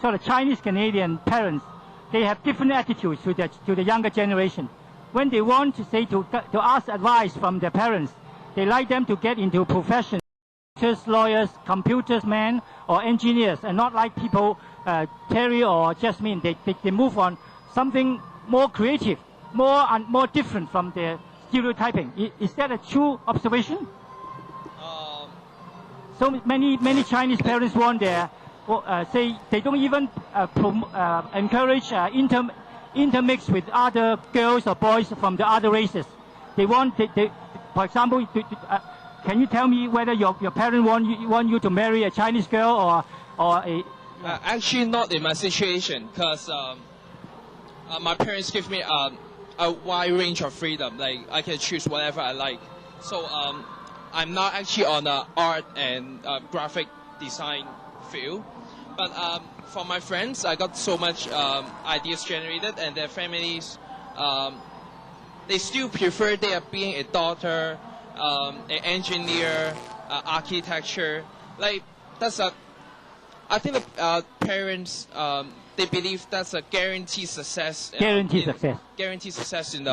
sort of Chinese Canadian parents, they have different attitudes to the younger generation? when they want to say to ask advice from their parents, they like them to get into professions, lawyers, computers men, or engineers, and not like people, Terry or Jasmine. They move on something more creative, more different from their stereotyping. Is that a true observation? So many Chinese parents want their say they don't even encourage intermix with other girls or boys from the other races. They want, for example, can you tell me whether your parents want you to marry a Chinese girl or a? Actually, not in my situation, because my parents give me a wide range of freedom. Like I can choose whatever I like. So I'm not actually on the art and graphic design field. But for my friends, I got so much ideas generated, and their families, they still prefer their being a doctor, an engineer, architecture. Like that's I think the parents, they believe that's a guaranteed success. Guaranteed success in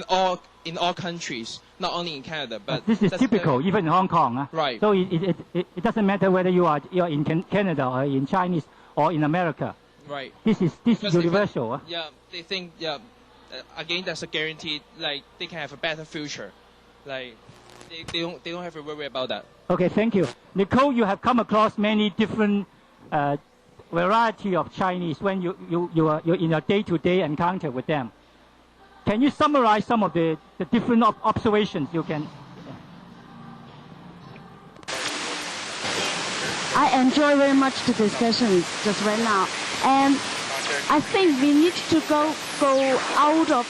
all countries, not only in Canada. But this is typical, even in Hong Kong. Right. So it doesn't matter whether you're in Canada or in Chinese or in America. Right. This is universal. Yeah, they think again that's a guarantee. Like they can have a better future. Like they don't have to worry about that. Okay, thank you, Nicole. You have come across many different variety of Chinese when you're in your day-to-day encounter with them. Can you summarize some of the different observations you can? I enjoy very much the discussion just right now, and I think we need to go out of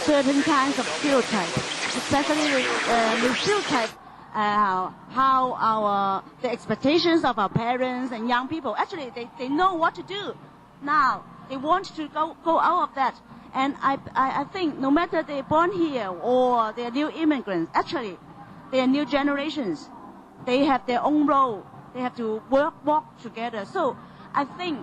certain kinds of stereotypes, especially with stereotypes. How the expectations of our parents and young people, actually they know what to do. Now they want to go out of that. And I think no matter they're born here or they're new immigrants, actually they are new generations. They have their own role. They have to walk together. So I think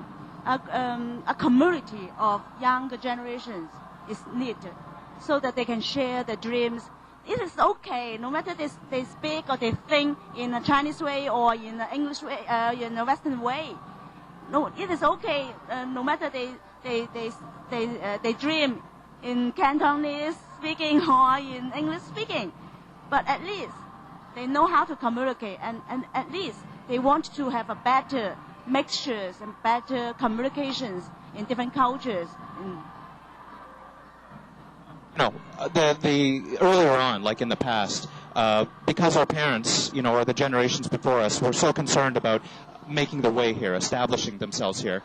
a community of younger generations is needed so that they can share their dreams. It is okay, no matter they speak or they think in a Chinese way or in an English way, in a Western way. No, it is okay, no matter they dream in Cantonese speaking or in English speaking. But at least they know how to communicate, and at least they want to have a better mixtures and better communications in different cultures. No, the earlier on, like in the past, because our parents, or the generations before us, were so concerned about making their way here, establishing themselves here,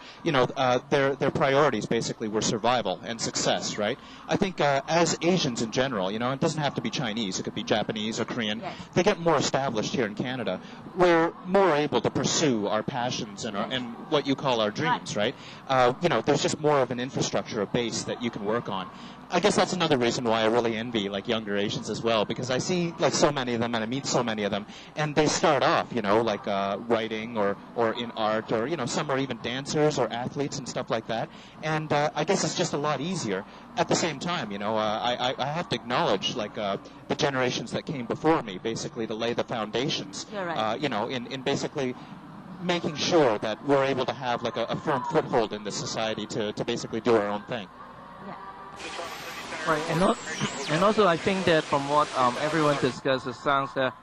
their priorities basically were survival and success, right? I think as Asians in general, it doesn't have to be Chinese, it could be Japanese or Korean, yes. They get more established here in Canada. We're more able to pursue our passions and what you call our dreams, right? There's just more of an infrastructure, a base that you can work on. I guess that's another reason why I really envy younger Asians as well, because I see so many of them and I meet so many of them, and they start off, writing or in art, or some are even dancers or athletes and stuff like that. And I guess it's just a lot easier. At the same time, I have to acknowledge the generations that came before me, basically to lay the foundations. You're right. In basically making sure that we're able to have a firm foothold in this society to basically do our own thing. Right, and also I think that from what everyone discussed, it sounds that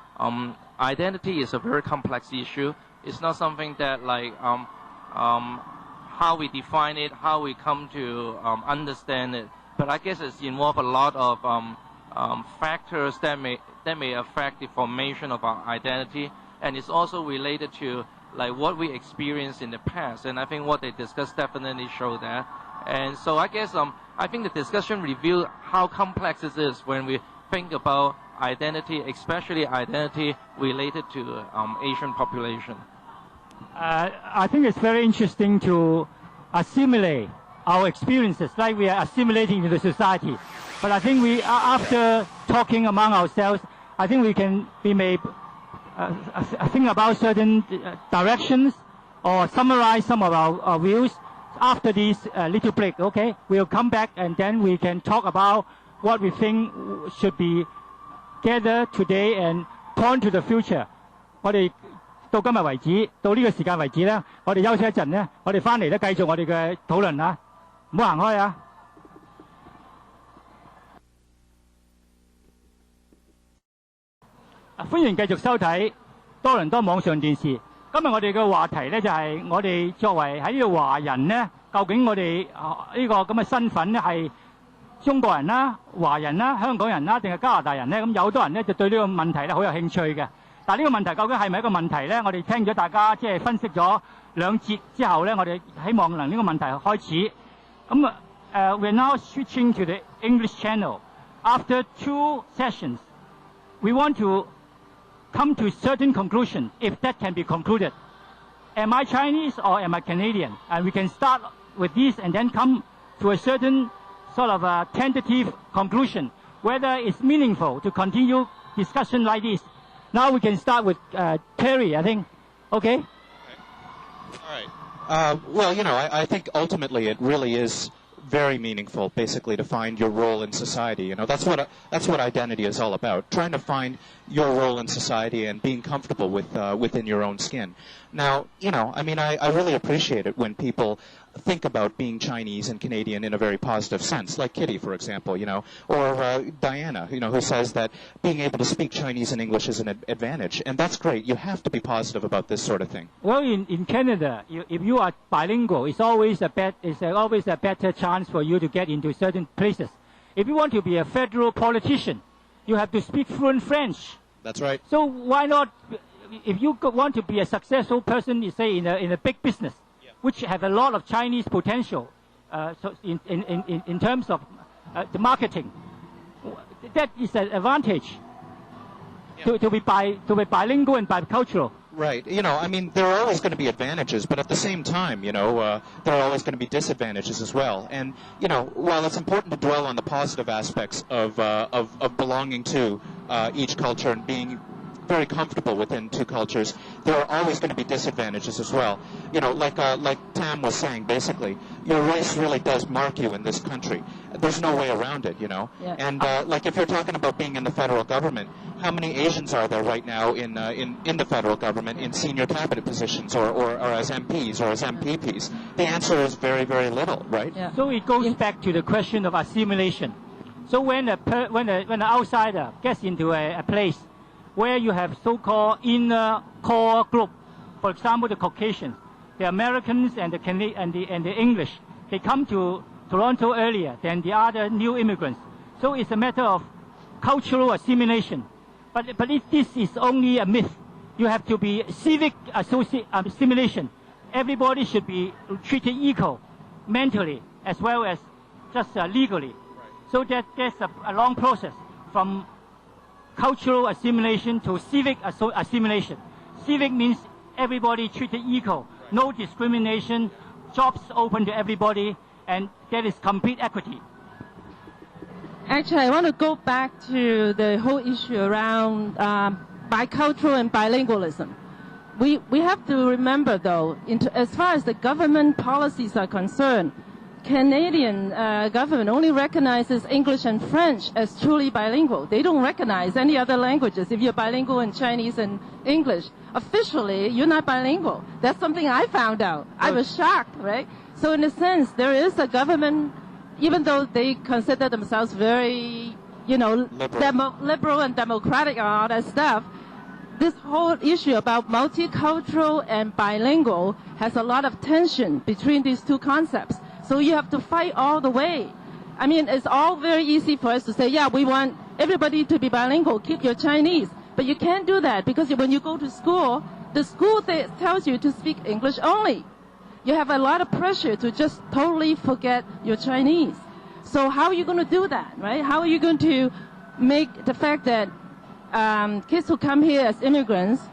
identity is a very complex issue. It's not something that how we define it, how we come to understand it. But I guess it's involved a lot of factors that may affect the formation of our identity, and it's also related to what we experienced in the past. And I think what they discussed definitely show that. And so I guess I think the discussion revealed how complex it is when we think about identity, especially identity related to Asian population. I think it's very interesting to assimilate our experiences like we are assimilating into the society. But I think after talking among ourselves, I think we may think about certain directions or summarize some of our views after this little break, okay? We'll come back and then we can talk about what we think should be gathered today and point to the future. 我哋到今日為止，到呢個時間為止咧，我哋休息一陣咧，我哋翻嚟咧繼續我哋嘅討論啊，唔好行開啊！歡迎繼續收睇多倫多網上電視。今日我哋嘅話題咧就係我哋作為喺呢度華人咧，究竟我哋呢個咁嘅身份咧係中國人啦、華人啦、香港人啦，定係加拿大人咧？咁有好多人咧就對呢個問題咧好有興趣嘅。但係呢個問題究竟係咪一個問題咧？我哋聽咗大家即係分析咗兩節之後咧，我哋希望能呢個問題開始。咁we're now switching to the English channel. After 2 sessions, we want to come to certain conclusion, if that can be concluded. Am I Chinese or am I Canadian? And we can start with this and then come to a certain sort of a tentative conclusion, whether it's meaningful to continue discussion like this. Now we can start with Terry, I think. Okay? All right. Well, you know, I think ultimately it really is very meaningful, basically, to find your role in society. You know, that's what identity is all about. Trying to find your role in society and being comfortable with within your own skin. Now, you know, I mean, I really appreciate it when people think about being Chinese and Canadian in a very positive sense, like Kitty, for example, you know, or Diana, you know, who says that being able to speak Chinese and English is an advantage, and that's great. You have to be positive about this sort of thing. Well, in Canada, if you are bilingual, it's always a better chance for you to get into certain places. If you want to be a federal politician, you have to speak fluent French. That's right. So why not, if you want to be a successful person, you say in a big business, which have a lot of Chinese potential, so in terms of the marketing, that is an advantage to be bilingual and bicultural. Right. You know, I mean, there are always going to be advantages, but at the same time, you know, there are always going to be disadvantages as well. And, you know, while it's important to dwell on the positive aspects of belonging to each culture and being very comfortable within two cultures, there are always going to be disadvantages as well. You know, like Tam was saying, basically, your race really does mark you in this country. There's no way around it, you know. Yeah. And like if you're talking about being in the federal government, how many Asians are there right now in the federal government in senior cabinet positions or as MPs or as MPPs? The answer is very, very little, right? Yeah. So it goes back to the question of assimilation. So when an outsider gets into a place where you have so-called inner core group, for example, the Caucasians, the Americans and the English, they come to Toronto earlier than the other new immigrants. So it's a matter of cultural assimilation. But this is only a myth. You have to be civic assimilation. Everybody should be treated equal, mentally as well as just legally. So that there's a long process from cultural assimilation to civic assimilation. Civic means everybody treated equal, no discrimination, jobs open to everybody, and there is complete equity. Actually, I want to go back to the whole issue around bicultural and bilingualism. We have to remember, though, as far as the government policies are concerned, Canadian government only recognizes English and French as truly bilingual. They don't recognize any other languages. If you're bilingual in Chinese and English, officially, you're not bilingual. That's something I found out. I was shocked, right? So in a sense, there is a government, even though they consider themselves very, you know, liberal and democratic and all that stuff, this whole issue about multicultural and bilingual has a lot of tension between these two concepts. So you have to fight all the way. I mean, it's all very easy for us to say, yeah, we want everybody to be bilingual, keep your Chinese. But you can't do that because when you go to school, the school tells you to speak English only. You have a lot of pressure to just totally forget your Chinese. So how are you going to do that, right? How are you going to make the fact that kids who come here as immigrants,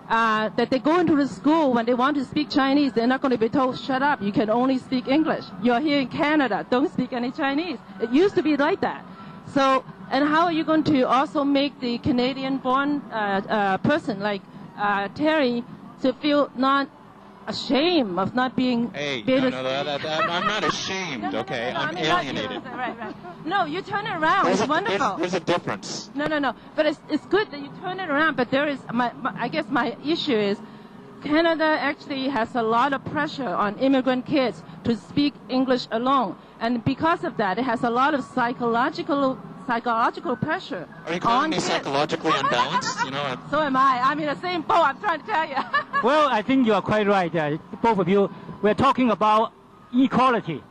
that they go into the school when they want to speak Chinese, they're not going to be told, shut up, you can only speak English. You're here in Canada, don't speak any Chinese. It used to be like that. So, and how are you going to also make the Canadian-born person like Terry to feel not ashamed of not being Hey, able no, to I'm not ashamed, okay? No, I'm I mean, not- alienated. Right. No, you turn it around. It's wonderful. There's a difference. No. But it's good that you turn it around. But there is, I guess my issue is, Canada actually has a lot of pressure on immigrant kids to speak English alone. And because of that, it has a lot of psychological pressure Are you calling on me kids. psychologically unbalanced? You know, So am I. I'm in the same boat, I'm trying to tell you. Well, I think you are quite right, both of you. We're talking about equality.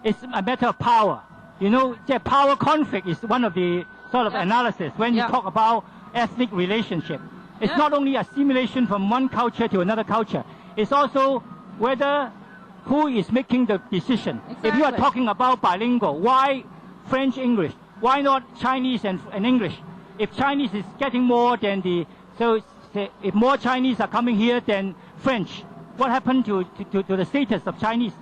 It's a matter of power. You know, the power conflict is one of the sort of analysis when you talk about ethnic relationship. It's not only assimilation from one culture to another culture. It's also whether who is making the decision. If you are talking about bilingual, why French-English? Why not Chinese and English? If Chinese is getting more than if more Chinese are coming here than French, what happened to the status of Chinese?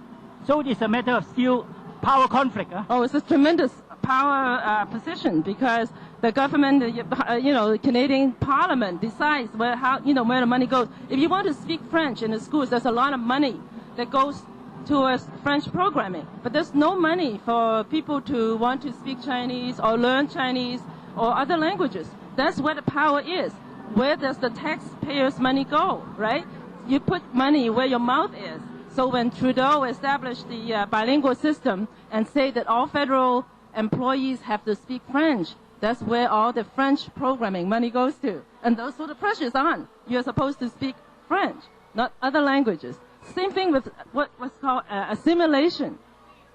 So it's a matter of still power conflict. Oh, it's a tremendous power position because the government, the Canadian Parliament decides where the money goes. If you want to speak French in the schools, there's a lot of money that goes towards French programming. But there's no money for people to want to speak Chinese or learn Chinese or other languages. That's where the power is. Where does the taxpayers' money go, right? You put money where your mouth is. So when Trudeau established the bilingual system and say that all federal employees have to speak French, that's where all the French programming money goes to. And those sort of pressures on. You're supposed to speak French, not other languages. Same thing with what's called assimilation.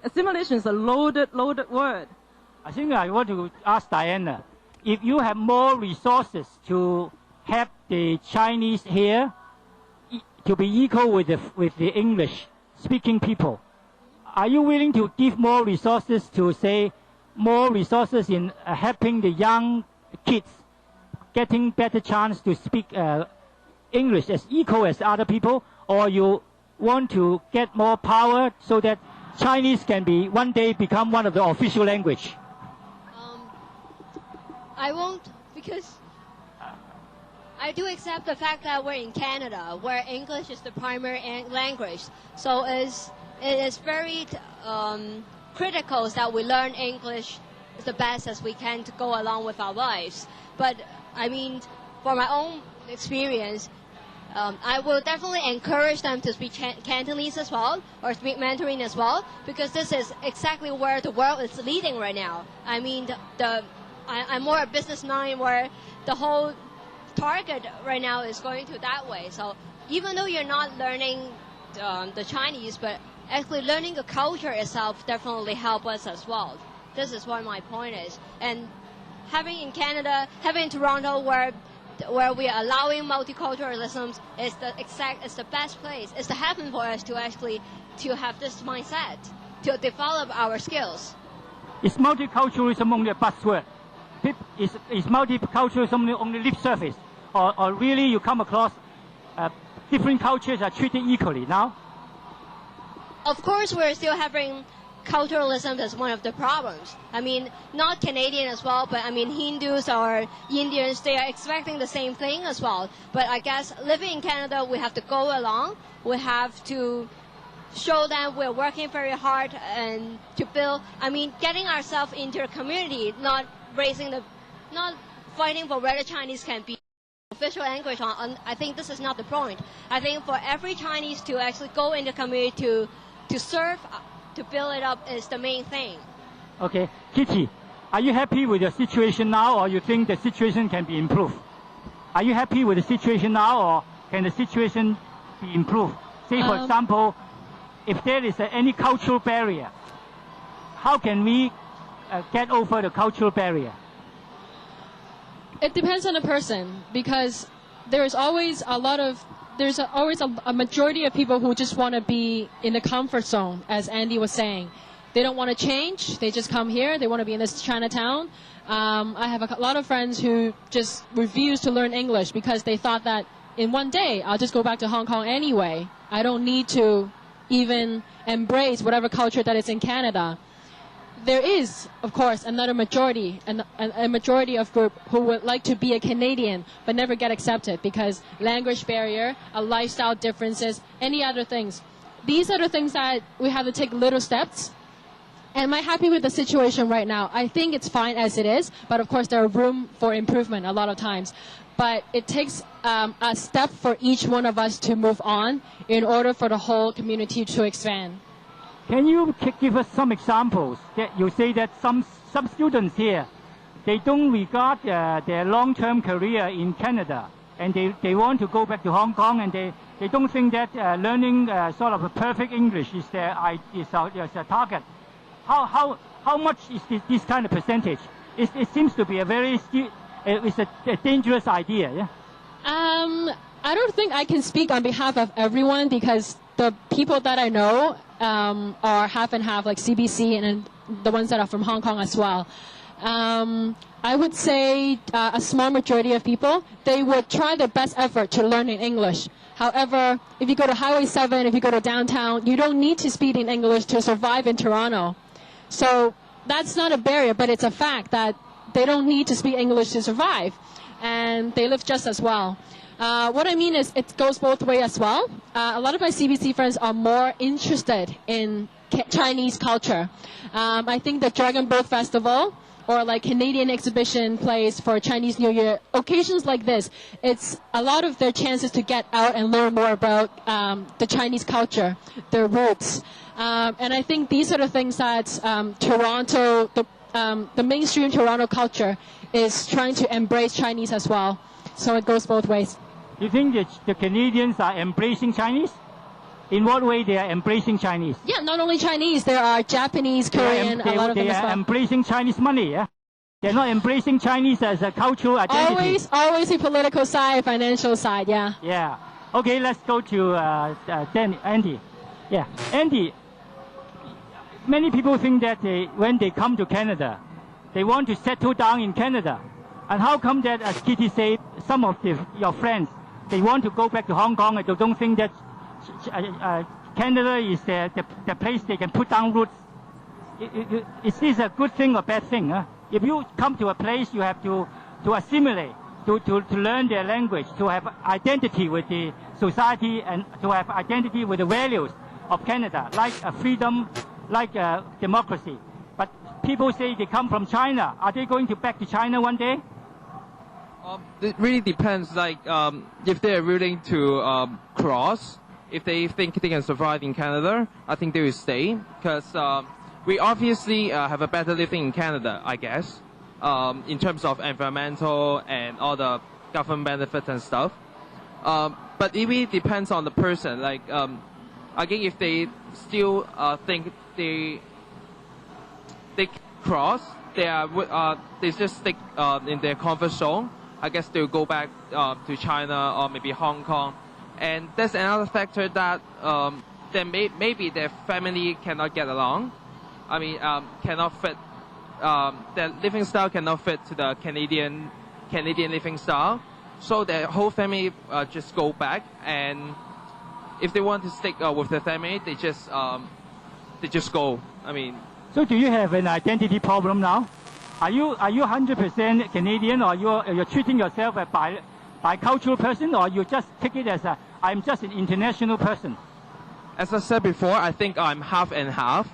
Assimilation is a loaded word. I think I want to ask Diana, if you have more resources to have the Chinese here to be equal with the English-speaking people, are you willing to give more resources to, say, more resources in helping the young kids getting better chance to speak English as equal as other people, or you want to get more power so that Chinese can be one day become one of the official language? I won't, because I do accept the fact that we're in Canada, where English is the primary language. So it is very critical that we learn English the best as we can to go along with our lives. But I mean, for my own experience, I will definitely encourage them to speak Cantonese as well, or speak Mandarin as well, because this is exactly where the world is leading right now. I mean, I'm more a business mind where the whole target right now is going to that way. So even though you're not learning the Chinese, but actually learning the culture itself definitely help us as well. This is what my point is. And having in Canada, having in Toronto where we are allowing multiculturalism is the best place. It's the heaven for us to actually to have this mindset, to develop our skills. Is multiculturalism only a buzzword? Is multiculturalism only lip service? Or really you come across different cultures are treated equally now? Of course, we're still having culturalism as one of the problems. I mean, not Canadian as well, but I mean Hindus or Indians, they are expecting the same thing as well. But I guess living in Canada, we have to go along. We have to show them we're working very hard and to build, I mean, getting ourselves into a community, not fighting for whether Chinese can be official language. I think this is not the point. I think for every Chinese to actually go in the community to serve, to build it up is the main thing. Okay. Kitty, are you happy with the situation now, or you think the situation can be improved? Are you happy with the situation now, or can the situation be improved? Say, for example, if there is any cultural barrier, how can we get over the cultural barrier? It depends on the person, because there's always a majority of people who just want to be in the comfort zone, as Andy was saying. They don't want to change. They just come here. They want to be in this Chinatown. I have a lot of friends who just refuse to learn English because they thought that in one day I'll just go back to Hong Kong anyway. I don't need to even embrace whatever culture that is in Canada. there is, of course, another majority, a majority of group who would like to be a Canadian but never get accepted because language barrier, lifestyle differences, any other things. These are the things that we have to take little steps. Am I happy with the situation right now? I think it's fine as it is, but of course there are room for improvement a lot of times. But it takes a step for each one of us to move on in order for the whole community to expand. Can you give us some examples that you say that some students here, they don't regard their long-term career in Canada and they want to go back to Hong Kong and they don't think that learning sort of a perfect English is their target. How much is this kind of percentage? It seems to be a very it's a dangerous idea. Yeah. I don't think I can speak on behalf of everyone because the people that I know are half and half, like CBC and the ones that are from Hong Kong as well. I would say a small majority of people, they would try their best effort to learn in English. However, if you go to Highway 7, if you go to downtown, you don't need to speak in English to survive in Toronto. So that's not a barrier, but it's a fact that they don't need to speak English to survive. And they live just as well. What I mean is it goes both ways as well. A lot of my CBC friends are more interested in Chinese culture. I think the Dragon Boat Festival or like Canadian exhibition plays for Chinese New Year, occasions like this, it's a lot of their chances to get out and learn more about the Chinese culture, their roots. And I think these are the things that Toronto, the mainstream Toronto culture is trying to embrace Chinese as well. So it goes both ways. You think that the Canadians are embracing Chinese? In what way they are embracing Chinese? Yeah, not only Chinese. There are Japanese, Korean, a lot of them as well. They are embracing Chinese money, yeah? They're not embracing Chinese as a cultural identity. Always the political side, financial side, yeah. Yeah. Okay, let's go to Andy. Yeah, Andy, many people think that when they come to Canada, they want to settle down in Canada. And how come that, as Kitty said, some of your friends, they want to go back to Hong Kong and they don't think that Canada is the place they can put down roots? Is this a good thing or bad thing? Huh? If you come to a place, you have to assimilate, to learn their language, to have identity with the society and to have identity with the values of Canada, like freedom, like democracy. But people say they come from China. Are they going back to China one day? It really depends. Like if they're willing to cross, if they think they can survive in Canada, I think they will stay because we obviously have a better living in Canada, I guess, in terms of environmental and all the government benefits and stuff. But it really depends on the person. Like again, if they still think they cross, they just stick in their comfort zone. I guess they'll go back to China or maybe Hong Kong. And there's another factor that then maybe their family cannot get along. I mean, cannot fit, their living style cannot fit to the Canadian living style. So their whole family just go back, and if they want to stick with their family, they just go. I mean. So do you have an identity problem now? Are you 100% Canadian, or you're treating yourself as a bicultural person, or you just take it as I'm just an international person? As I said before, I think I'm half and half,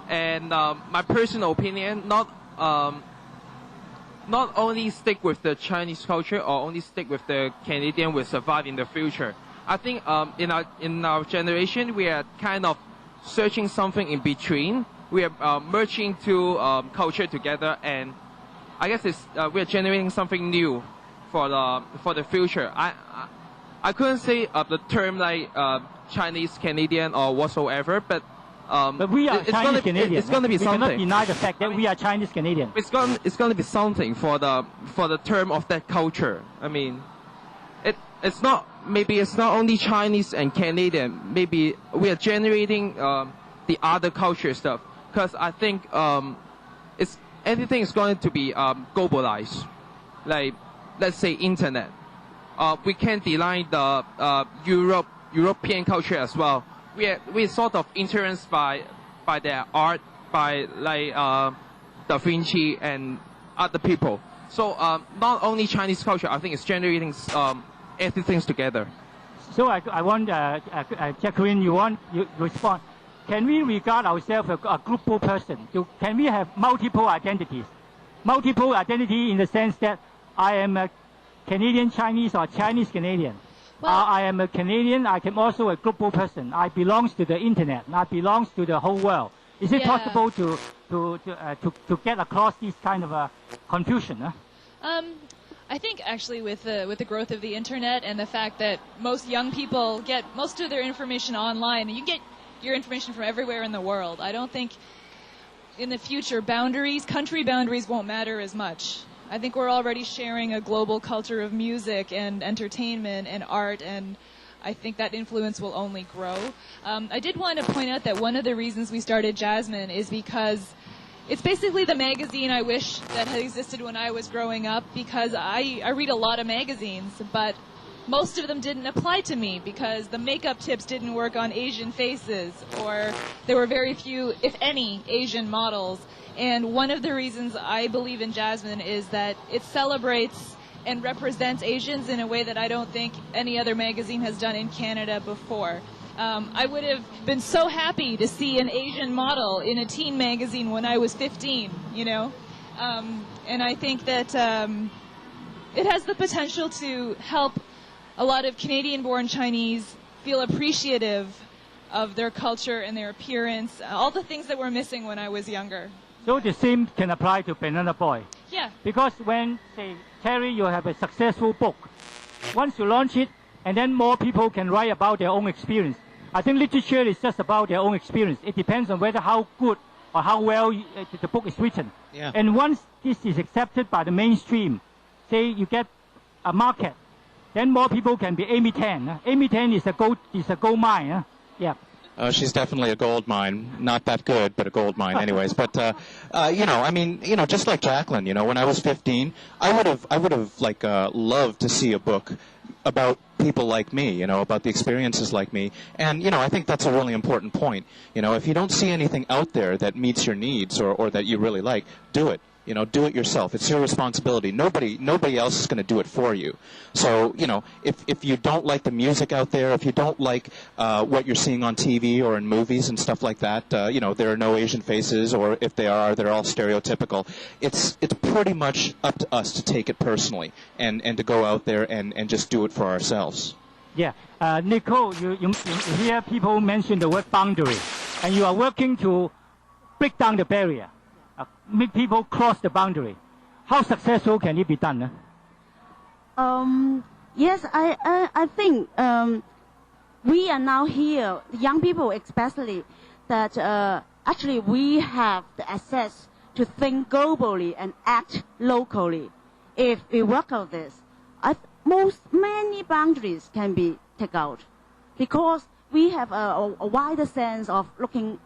and my personal opinion, not only stick with the Chinese culture or only stick with the Canadian will survive in the future. I think in our generation we are kind of searching something in between. We are merging two culture together, and I guess we are generating something new for the future. I couldn't say the term like Chinese Canadian or whatsoever, but we are Chinese Canadian. It's going to be something. We cannot deny the fact that we are Chinese Canadian. It's going to be something for the term of that culture. I mean, it's not only Chinese and Canadian. Maybe we are generating the other culture stuff. Because I think everything is going to be globalized. Like, let's say internet. We can't deny the European culture as well. We're sort of influenced by their art, by like Da Vinci and other people. So not only Chinese culture, I think it's generating everything together. So I want Jacqueline, you respond. Can we regard ourselves as a global person? Can we have multiple identities? Multiple identity in the sense that I am a Canadian Chinese or Chinese Canadian. Well, I am a Canadian. I am also a global person. I belong to the internet. I belong to the whole world. Is it possible to get across this kind of confusion? I think actually with the growth of the internet and the fact that most young people get most of their information online, and you get your information from everywhere in the world. I don't think in the future country boundaries won't matter as much. I think we're already sharing a global culture of music and entertainment and art, and I think that influence will only grow. I did want to point out that one of the reasons we started Jasmine is because it's basically the magazine I wish that had existed when I was growing up, because I read a lot of magazines, but most of them didn't apply to me because the makeup tips didn't work on Asian faces, or there were very few, if any, Asian models. And one of the reasons I believe in Jasmine is that it celebrates and represents Asians in a way that I don't think any other magazine has done in Canada before. I would have been so happy to see an Asian model in a teen magazine when I was 15, you know? And I think that it has the potential to help a lot of Canadian-born Chinese feel appreciative of their culture and their appearance, all the things that were missing when I was younger. So the same can apply to Banana Boy. Yeah. Because when, say, Terry, you have a successful book, once you launch it, and then more people can write about their own experience. I think literature is just about their own experience. It depends on whether how good or how well the book is written. Yeah. And once this is accepted by the mainstream, say you get a market, then more people can be Amy Tan. Amy Tan is a gold mine. Yeah. She's definitely a gold mine. Not that good, but a gold mine anyways. But, I mean, just like Jacqueline, when I was 15, I would have loved to see a book about people like me, about the experiences like me. And, I think that's a really important point. If you don't see anything out there that meets your needs or that you really like, do it. Do it yourself. It's your responsibility. Nobody else is going to do it for you. So, if you don't like the music out there, if you don't like what you're seeing on TV or in movies and stuff like that, there are no Asian faces, or if they are, they're all stereotypical. It's pretty much up to us to take it personally and to go out there and just do it for ourselves. Yeah. Nicole, you hear people mention the word boundary, and you are working to break down the barrier. Make people cross the boundary. How successful can it be done? Yes, I think we are now here, young people especially, that actually we have the access to think globally and act locally. If we work out this, many boundaries can be taken out, because we have a wider sense of looking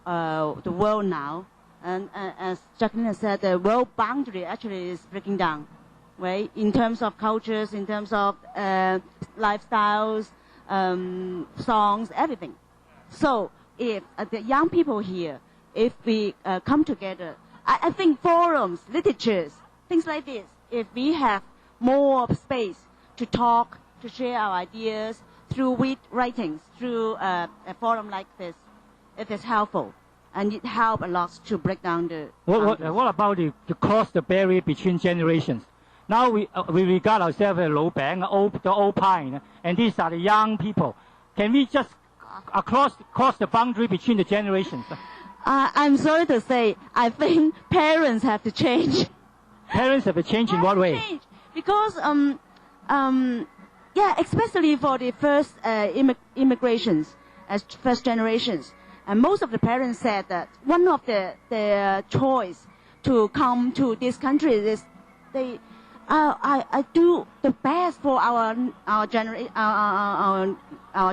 the world now. And as Jacqueline said, the world boundary actually is breaking down, right? In terms of cultures, in terms of lifestyles, songs, everything. So if the young people here, if we come together, I think forums, literatures, things like this, if we have more space to talk, to share our ideas through writings, through a forum like this, it is helpful. And it helps a lot to break down the. What about to cross the barrier between generations? Now we regard ourselves as Lou Bang, the old pine, and these are the young people. Can we just cross the boundary between the generations? I'm sorry to say, I think parents have to change. Parents have to change in what way? Change. Because especially for the first immigrations, as first generations. And most of the parents said that one of their choice to come to this country is I do the best for our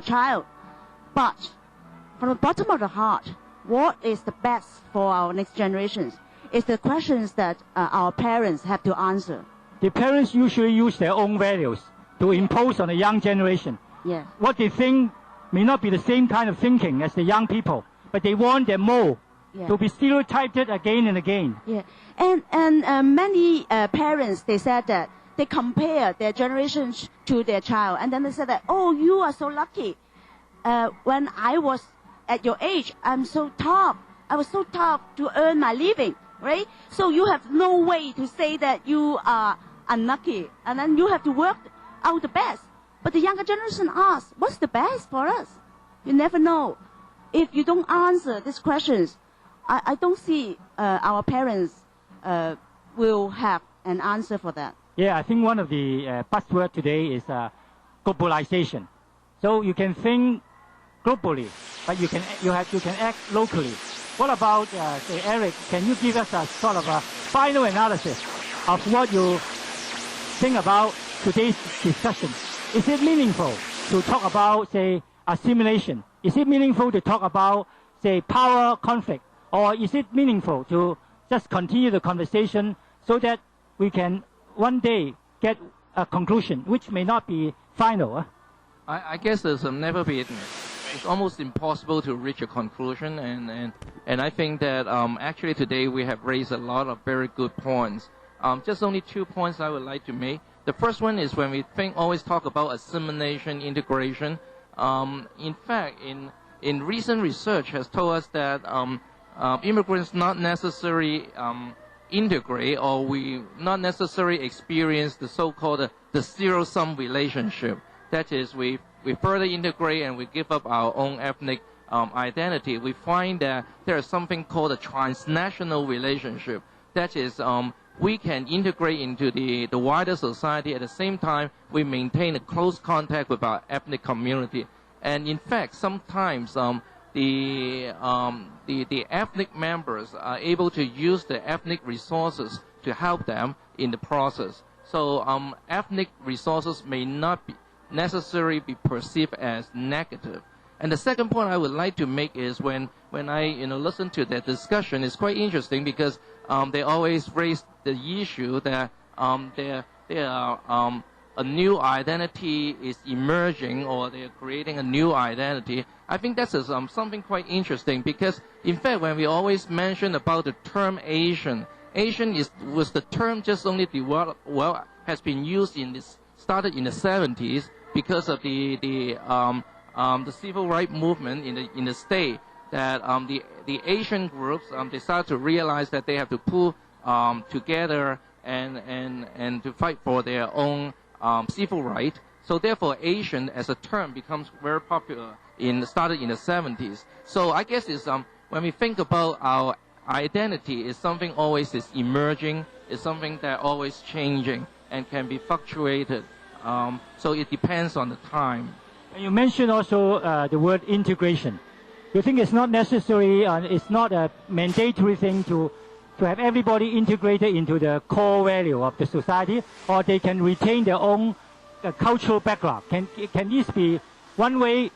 child, but from the bottom of the heart, what is the best for our next generations? Is the questions that our parents have to answer. The parents usually use their own values to impose on the young generation. Yeah. What they think may not be the same kind of thinking as the young people, but they want their mold to be stereotyped again and again. Yeah, and many parents, they said that they compare their generation to their child, and then they said that, oh, you are so lucky. When I was at your age, I'm so tough. I was so tough to earn my living, right? So you have no way to say that you are unlucky, and then you have to work out the best. But the younger generation asks, what's the best for us? You never know. If you don't answer these questions, I don't see our parents will have an answer for that. Yeah, I think one of the buzzwords today is globalization. So you can think globally, but you can act locally. What about, say, Eric, can you give us a sort of a final analysis of what you think about today's discussion? Is it meaningful to talk about, say, assimilation? Is it meaningful to talk about, say, power conflict? Or is it meaningful to just continue the conversation so that we can one day get a conclusion, which may not be final? I guess there's never been. It's almost impossible to reach a conclusion, and I think that actually today we have raised a lot of very good points. Just only 2 points I would like to make. The first one is when we always talk about assimilation, integration. In fact, in recent research has told us that immigrants not necessarily integrate, or we not necessarily experience the so-called the zero-sum relationship. That is, we further integrate and we give up our own ethnic identity. We find that there is something called a transnational relationship. That is, we can integrate into the wider society. At the same time, we maintain a close contact with our ethnic community. And in fact, sometimes the ethnic members are able to use the ethnic resources to help them in the process. So ethnic resources may not necessarily be perceived as negative. And the second point I would like to make is when I listen to that discussion, it's quite interesting because they always raise the issue that a new identity is emerging, or they're creating a new identity. I think that's something quite interesting because, in fact, when we always mention about the term Asian was the term just only has been used started in the 70s because of the civil rights movement in the state, that the Asian groups they start to realize that they have to pull together and to fight for their own civil right. So therefore, Asian as a term becomes very popular started in the 70s. So I guess it's when we think about our identity, is something always is emerging, is something that always changing and can be fluctuated. So it depends on the time. And you mentioned also the word integration. You think it's not necessary, it's not a mandatory thing to have everybody integrated into the core value of the society, or they can retain their own cultural background? Can this be one way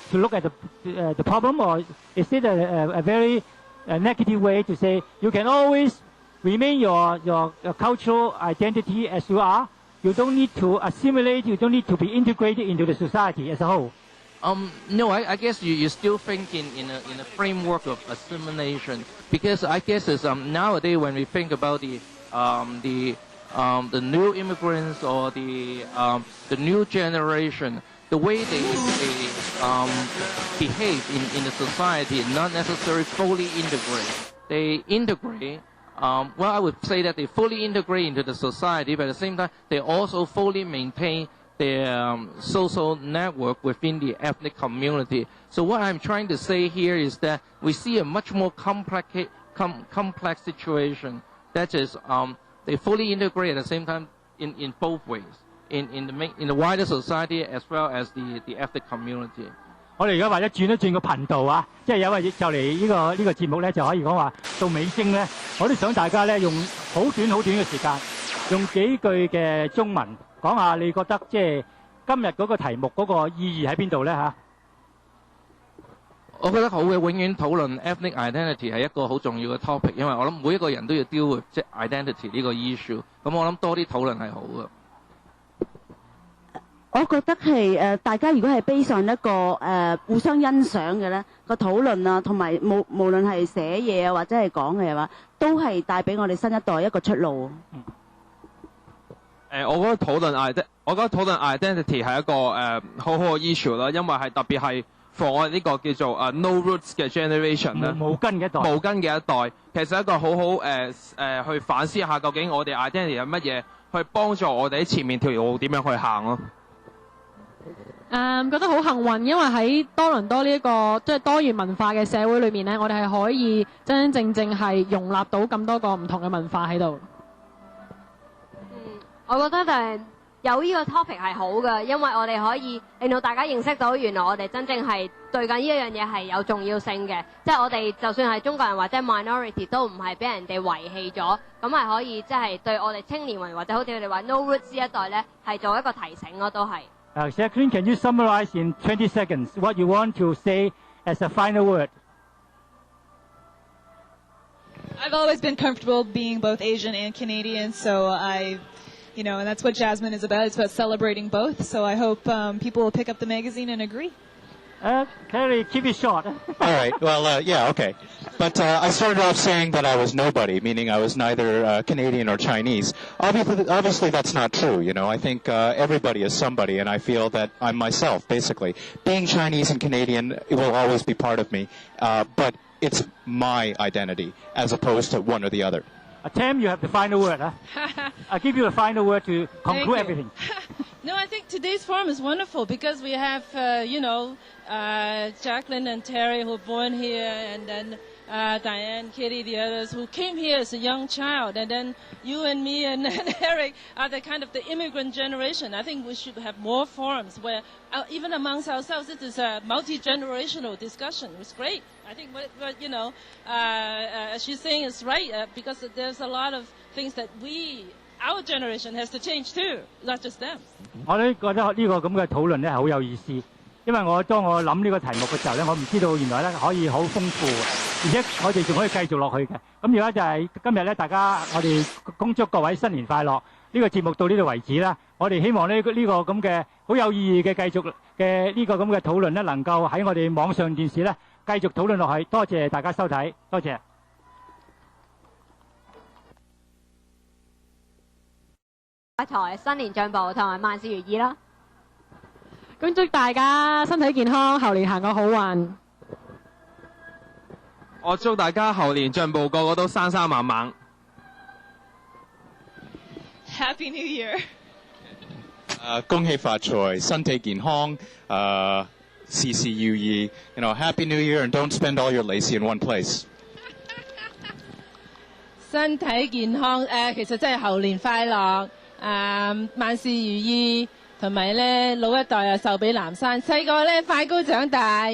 to look at the problem, or is it a very negative way to say you can always remain your cultural identity as you are? You don't need to assimilate, you don't need to be integrated into the society as a whole. No, I guess you still think in a framework of assimilation, because I guess it's nowadays when we think about the new immigrants or the new generation, the way they behave in the society, not necessarily fully integrate. They integrate. Well, I would say that they fully integrate into the society, but at the same time, they also fully maintain their social network within the ethnic community. So what I'm trying to say here is that we see a much more complex situation. That is, they fully integrate at the same time in both ways, in the wider society as well as the ethnic community. 我哋而家或者轉一轉個頻道啊，即係因為就嚟呢個節目咧，就可以講話到尾聲咧，我都想大家咧用好短嘅時間，用幾句嘅中文講下你覺得即係今日嗰個題目嗰個意義喺邊度咧嚇？我覺得好嘅，永遠討論 ethnic identity 係一個好重要嘅 topic， 因為我諗每一個人都要 deal with 即係 identity 呢個 issue， 咁我諗多啲討論係好嘅。我覺得係大家如果係 base on 一個互相欣賞嘅咧個討論啊，同埋無論係寫嘢啊或者係講嘅話，都係帶俾我哋新一代一個出路。我覺得討論 identity 係一個好好嘅 issue 啦，因為係特別係 for 我哋呢個叫做no roots 嘅 generation 咧，無根嘅一代，其實一個好好去反思下究竟我哋 identity 係乜嘢，去幫助我哋喺前面條路點樣去行咯。覺得好幸運，因為喺多倫多呢一個即係多元文化嘅社會裏面咧，我哋係可以真真正正係容納到咁多個唔同嘅文化喺度。我覺得有呢個 topic 係好嘅，因為我哋可以令到大家認識到原來我哋真正係對緊呢一樣嘢係有重要性嘅，即係我哋就算係中國人或者 minority 都唔係俾人哋遺棄咗，咁係可以即係對我哋青年人或者好似佢哋話 no roots 呢一代咧係做一個提醒咯，都係。Jacqueline, can you summarize in 20 seconds what you want to say as a final word? I've always been comfortable being both Asian and Canadian, so and that's what Jasmine is about. It's about celebrating both. So I hope people will pick up the magazine and agree. Carrie, keep it short. All right. Well, yeah, okay. But I started off saying that I was nobody, meaning I was neither Canadian or Chinese. Obviously, that's not true. I think everybody is somebody, and I feel that I'm myself, basically. Being Chinese and Canadian, it will always be part of me, but it's my identity as opposed to one or the other. Tam, you have the final word. I'll give you a final word to conclude everything. No, I think today's forum is wonderful because we have, Jacqueline and Terry who were born here, and then Diane, Kitty, the others who came here as a young child, and then you and me and Eric are the kind of the immigrant generation. I think we should have more forums where even amongst ourselves it is a multi-generational discussion. It's great. I think she's saying is right because there's a lot of things that our generation has to change too, not just them. 我都覺得呢個咁嘅討論咧係好有意思，因為當我諗呢個題目嘅時候咧，我唔知道原來咧可以好豐富，而且我哋仲可以繼續落去嘅。咁而家就係今日咧，大家我哋恭祝各位新年快樂。呢個節目到呢度為止啦。我哋希望呢個咁嘅好有意義嘅繼續嘅呢個咁嘅討論咧，能夠喺我哋網上電視咧繼續討論落去。多謝大家收睇，多謝。台新年進步同埋萬事如意啦！恭祝大家身體健康，後年行個好運。我祝大家後年進步，個個都生生猛猛。Happy New Year！ 恭喜發財，身體健康，事事如意。Happy New Year and don't spend all your lacy in one place。身體健康，其實真係後年快樂。萬事如意，同埋咧老一代啊壽比南山，細個咧快高長大。